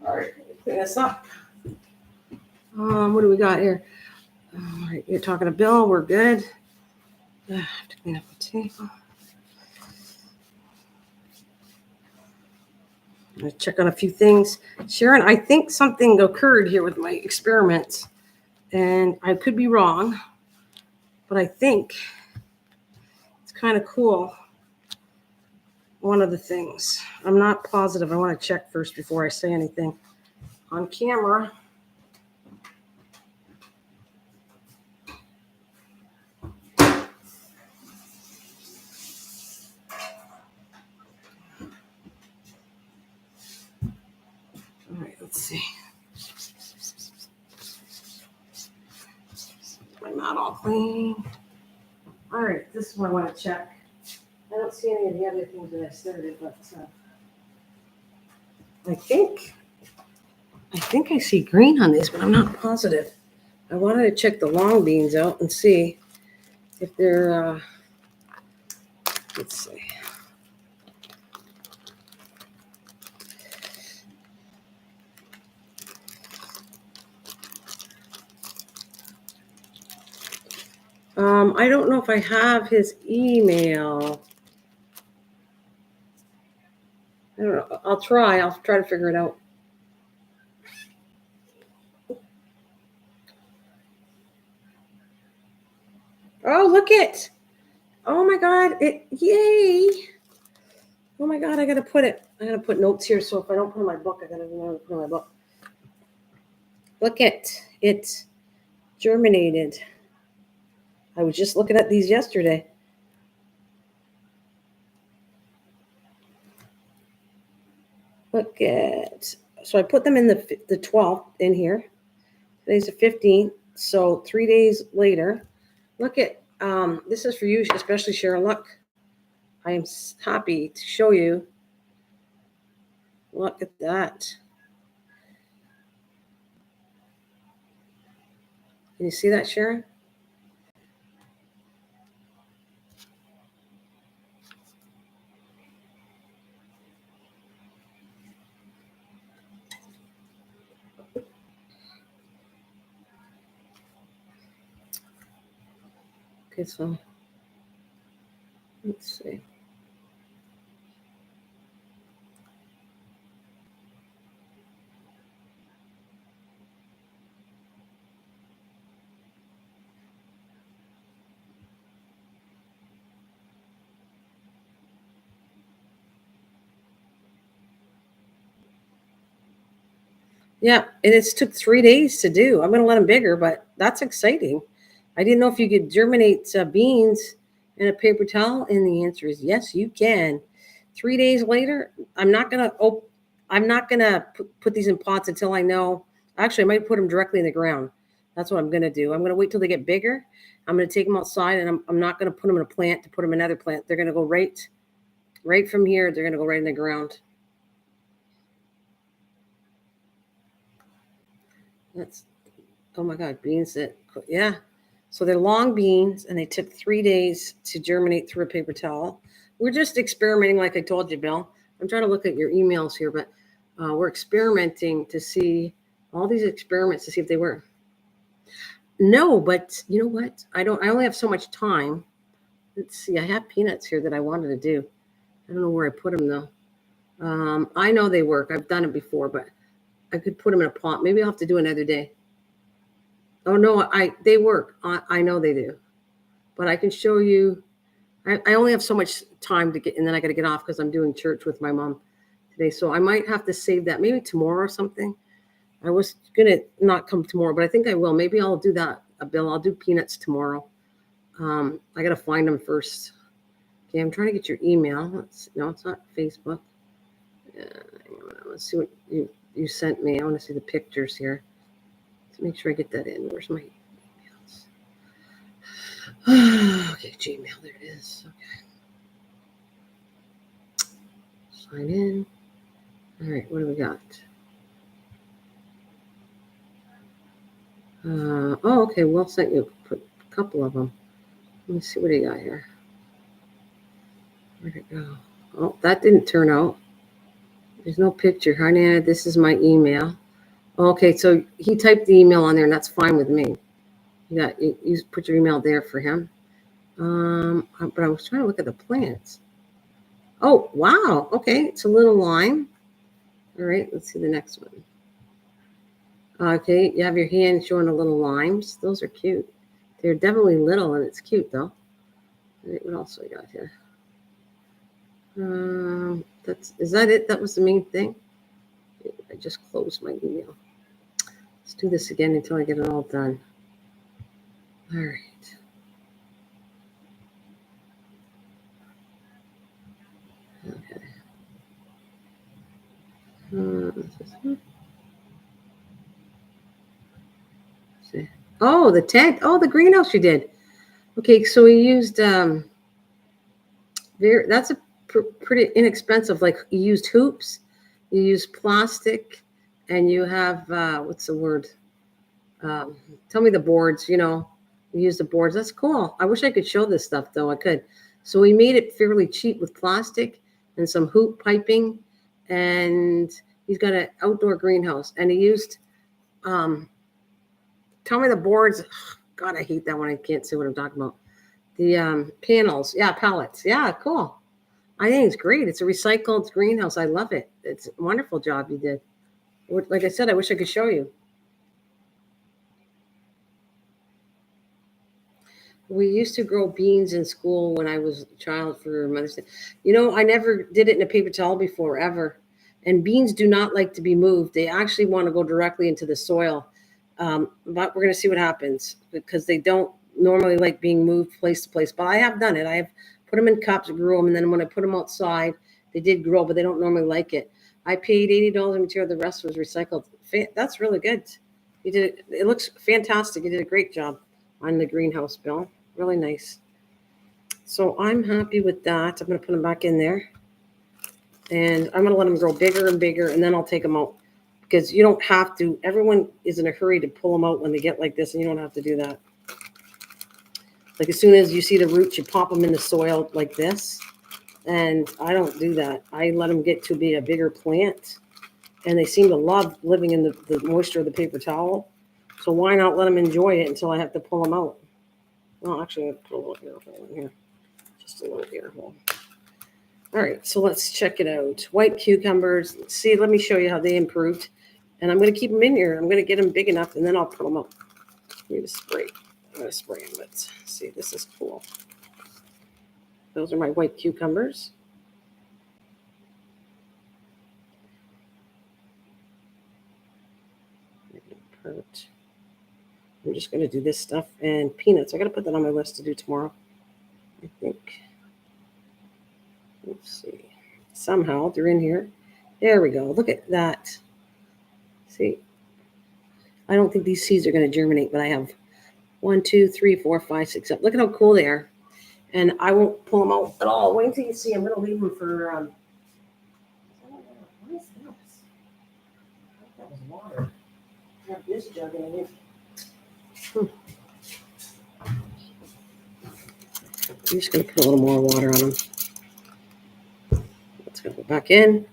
All right, clean this up. What do we got here? All right, you're talking to Bill. We're good. I have to clean up the table. I'm gonna check on a few things. Sharon, I think something occurred here with my experiments, and I could be wrong, but I think it's kind of cool. One of the things. I'm not positive. I want to check first before I say anything on camera. All right, let's see. My mat all clean. All right, this is what I want to check. I don't see any of the other things that I started, but I think I see green on these, but I'm not positive. I wanted to check the long beans out and see if they're, let's see. I don't know if I have his email. I don't know. I'll try to figure it out. Oh, look it. Oh my God. Yay. Oh my God. I got to put notes here. So if I don't put in my book, I got to remember to put in my book. Look it. It germinated. I was just looking at these yesterday. Look at, so I put them in the 12th in here. Today's the 15th. So 3 days later, look at, this is for you, especially Sharon. Look, I am happy to show you. Look at that. Can you see that, Sharon? Okay, so let's see. Yeah, and it's took 3 days to do. I'm going to let them bigger, but that's exciting. I didn't know if you could germinate beans in a paper towel, and the answer is yes, you can. 3 days later, I'm not going to put these in pots until I know. Actually, I might put them directly in the ground. That's what I'm going to do. I'm going to wait till they get bigger. I'm going to take them outside, and I'm not going to put them in a plant to put them in another plant. They're going to go right from here. They're going to go right in the ground. That's, oh my God, beans that, yeah. So they're long beans, and they took 3 days to germinate through a paper towel. We're just experimenting, like I told you, Bill. I'm trying to look at your emails here, but we're experimenting to see all these experiments to see if they work. No, but you know what? I only have so much time. Let's see. I have peanuts here that I wanted to do. I don't know where I put them though. I know they work. I've done it before, but I could put them in a pot. Maybe I'll have to do another day. Oh no, they work. I know they do, but I can show you. I only have so much time to get, and then I got to get off because I'm doing church with my mom today. So I might have to save that maybe tomorrow or something. I was gonna not come tomorrow, but I think I will. Maybe I'll do that, Bill. I'll do peanuts tomorrow. I got to find them first. Okay, I'm trying to get your email. No, it's not Facebook. Let's see what you sent me. I want to see the pictures here. Let's make sure I get that in. Where's my emails? Okay, Gmail. There it is. Okay. Sign in. All right, what do we got? Okay. Will sent you a couple of them. Let me see what he got here. Where'd it go? Oh, that didn't turn out. There's no picture. Hi, Nana. This is my email. Okay, so he typed the email on there, and that's fine with me. You put your email there for him. But I was trying to look at the plants. Oh, wow. Okay, it's a little lime. All right, let's see the next one. Okay, you have your hand showing the little limes. Those are cute. They're definitely little, and it's cute, though. All right, what else do I got here? Is that it? That was the main thing? I just closed my email. Let's do this again until I get it all done. All right. Okay. See. Oh, the tent. Oh, the greenhouse you did. Okay, so we used that's a pretty inexpensive. Like you used hoops, you used plastic, and you have what's the word? Tell me the boards. You use the boards. That's cool. I wish I could show this stuff though. I could. So we made it fairly cheap with plastic and some hoop piping, and he's got an outdoor greenhouse. And he used. Tell me the boards. God, I hate that one. I can't see what I'm talking about. The panels. Yeah, pallets. Yeah, cool. I think it's great. It's a recycled greenhouse. I love it. It's a wonderful job you did. Like I said, I wish I could show you. We used to grow beans in school when I was a child for Mother's Day. I never did it in a paper towel before, ever. And beans do not like to be moved. They actually want to go directly into the soil. But we're going to see what happens because they don't normally like being moved place to place. But I have done it. I have put them in cups, grew them, and then when I put them outside, they did grow, but they don't normally like it. I paid $80 in material. The rest was recycled. That's really good. You did it. It looks fantastic. You did a great job on the greenhouse, Bill. Really nice. So I'm happy with that. I'm going to put them back in there. And I'm going to let them grow bigger and bigger, and then I'll take them out. Because you don't have to. Everyone is in a hurry to pull them out when they get like this, and you don't have to do that. Like as soon as you see the roots, you pop them in the soil like this. And I don't do that. I let them get to be a bigger plant. And they seem to love living in the moisture of the paper towel. So why not let them enjoy it until I have to pull them out? Well, actually, I'm going to put a little air hole in here. Just a little air hole. All right, so let's check it out. White cucumbers. See, let me show you how they improved. And I'm going to keep them in here. I'm going to get them big enough, and then I'll put them up. I need to spray. I'm going to spray them. But see, this is cool. Those are my white cucumbers. I'm just going to do this stuff and peanuts. I got to put that on my list to do tomorrow, I think. Let's see. Somehow they're in here. There we go. Look at that. See, I don't think these seeds are going to germinate, but I have 1, 2, 3, 4, 5, 6, 7. Look at how cool they are. And I won't pull them out at all. Wait until you see. I'm going to leave them for. What is this? I thought that was water. I have this jug in it. I'm just going to put a little more water on them. Let's go back in.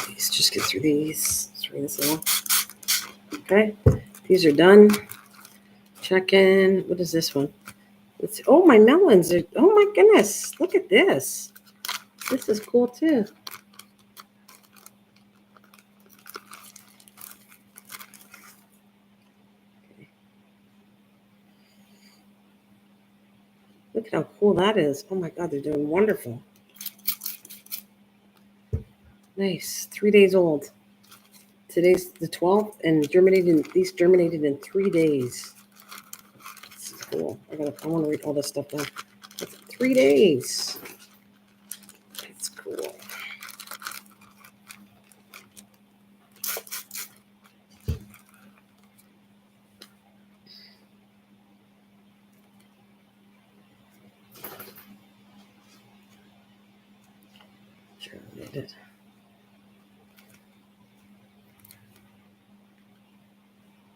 Let's just get through these. Let's bring this along. Okay, these are done. Check in. What is this one? Oh, my melons are, oh my goodness, look at this. This is cool too. Look at how cool that is. Oh my God, they're doing wonderful. Nice. 3 days old. Today's the 12th and these germinated in 3 days. This is cool. I want to read all this stuff down. That's 3 days. That's cool. Germinated.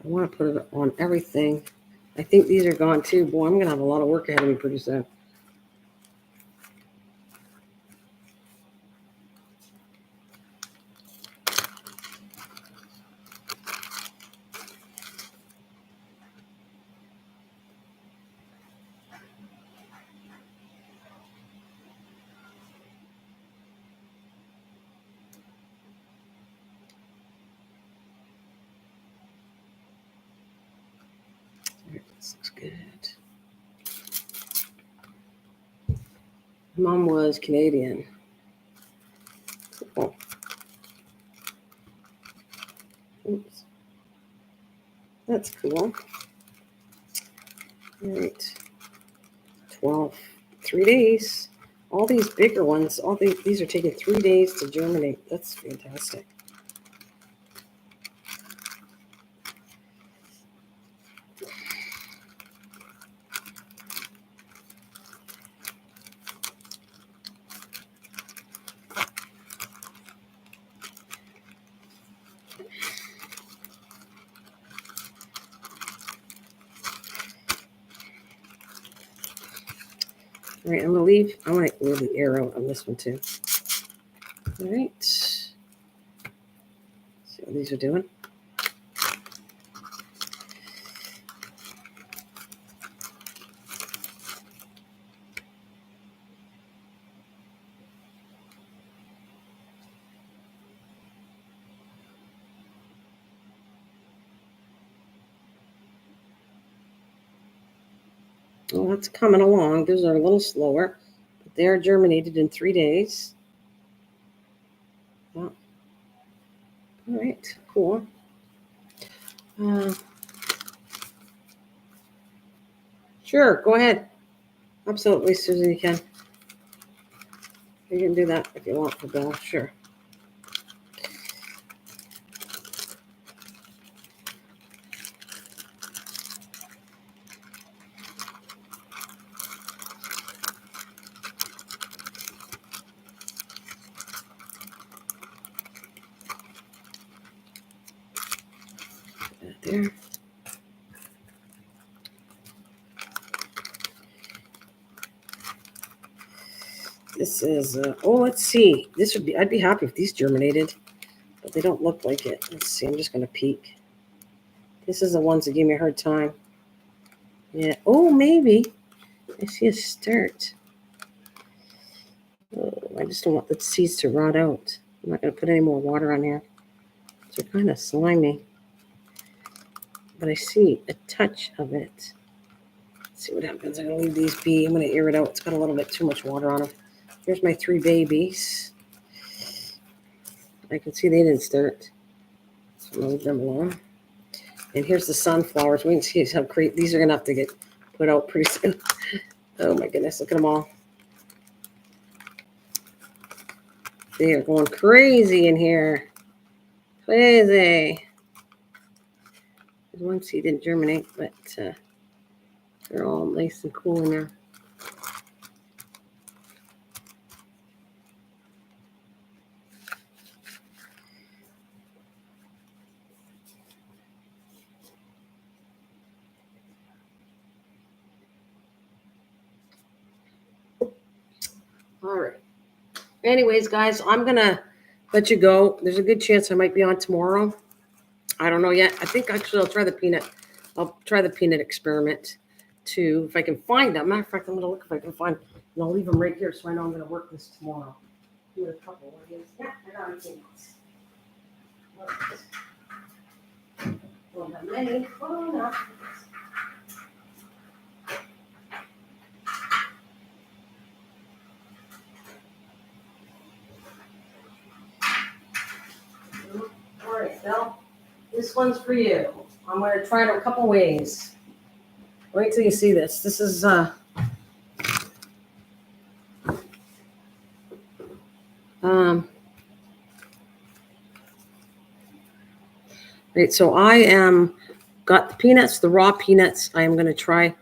I want to put it on everything. I think these are gone too. Boy, I'm going to have a lot of work ahead of me pretty soon. This looks good. Mom was Canadian. Cool. Oops. That's cool. All right. 12. 3 days. All these bigger ones, these are taking 3 days to germinate. That's fantastic. All right, I want to leave the arrow on this one too. All right. See what these are doing. Well, that's coming along. Those are a little slower, but they are germinated in 3 days. Well, all right, cool. Sure, go ahead. Absolutely, Susan, you can. You can do that if you want for Bill. Sure. There. This is, let's see. I'd be happy if these germinated, but they don't look like it. Let's see, I'm just going to peek. This is the ones that gave me a hard time. Yeah, oh, maybe. I see a start. Oh, I just don't want the seeds to rot out. I'm not going to put any more water on here. They're kind of slimy. But I see a touch of it. Let's see what happens. I'm going to leave these be. I'm going to air it out. It's got a little bit too much water on them. Here's my 3 babies. I can see they didn't start. So I'm going to leave them alone. And here's the sunflowers. We can see how great these are going to have to get put out pretty soon. Oh my goodness, look at them all. They are going crazy in here. Crazy. There's one seed didn't germinate, but they're all nice and cool in there. All right. Anyways, guys, I'm going to let you go. There's a good chance I might be on tomorrow. I don't know yet. I think actually I'll try the peanut experiment to, if I can find them. Matter of fact, I'm going to look if I can find, and I'll leave them right here so I know I'm going to work this tomorrow. Do it a couple of ways. Yeah, I got everything else. Don't have many. Oh, no. All right, Bill, this one's for you. I'm going to try it a couple ways. Wait till you see this. This is right, so I got the peanuts, the raw peanuts. I'm going to try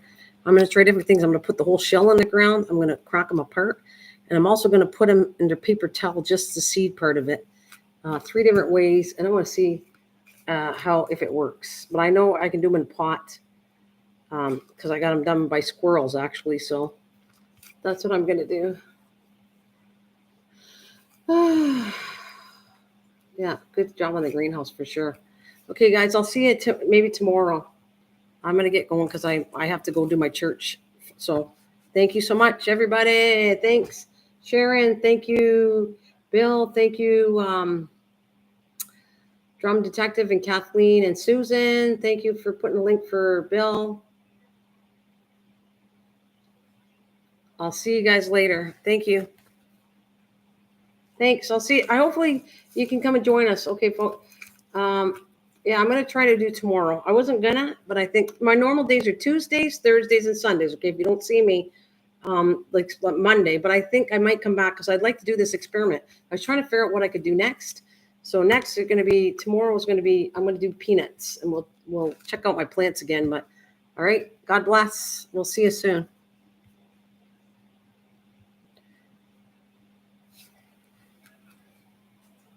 different things. I'm going to put the whole shell in the ground. I'm going to crack them apart. And I'm also going to put them into paper towel, just the seed part of it. 3 different ways. And I want to see if it works. But I know I can do them in a pot because I got them done by squirrels, actually. So that's what I'm going to do. Yeah, good job on the greenhouse for sure. Okay, guys, I'll see you maybe tomorrow. I'm going to get going because I have to go do my church. So thank you so much, everybody. Thanks, Sharon. Thank you, Bill. Thank you, Drum Detective and Kathleen and Susan. Thank you for putting the link for Bill. I'll see you guys later. Thank you. Thanks. Hopefully you can come and join us. Okay, folks. Yeah, I'm going to try to do tomorrow. I wasn't going to, but I think my normal days are Tuesdays, Thursdays, and Sundays. Okay, if you don't see me like Monday, but I think I might come back because I'd like to do this experiment. I was trying to figure out what I could do next. So next is going to be, tomorrow is going to be, I'm going to do peanuts, and we'll check out my plants again. But all right, God bless. We'll see you soon.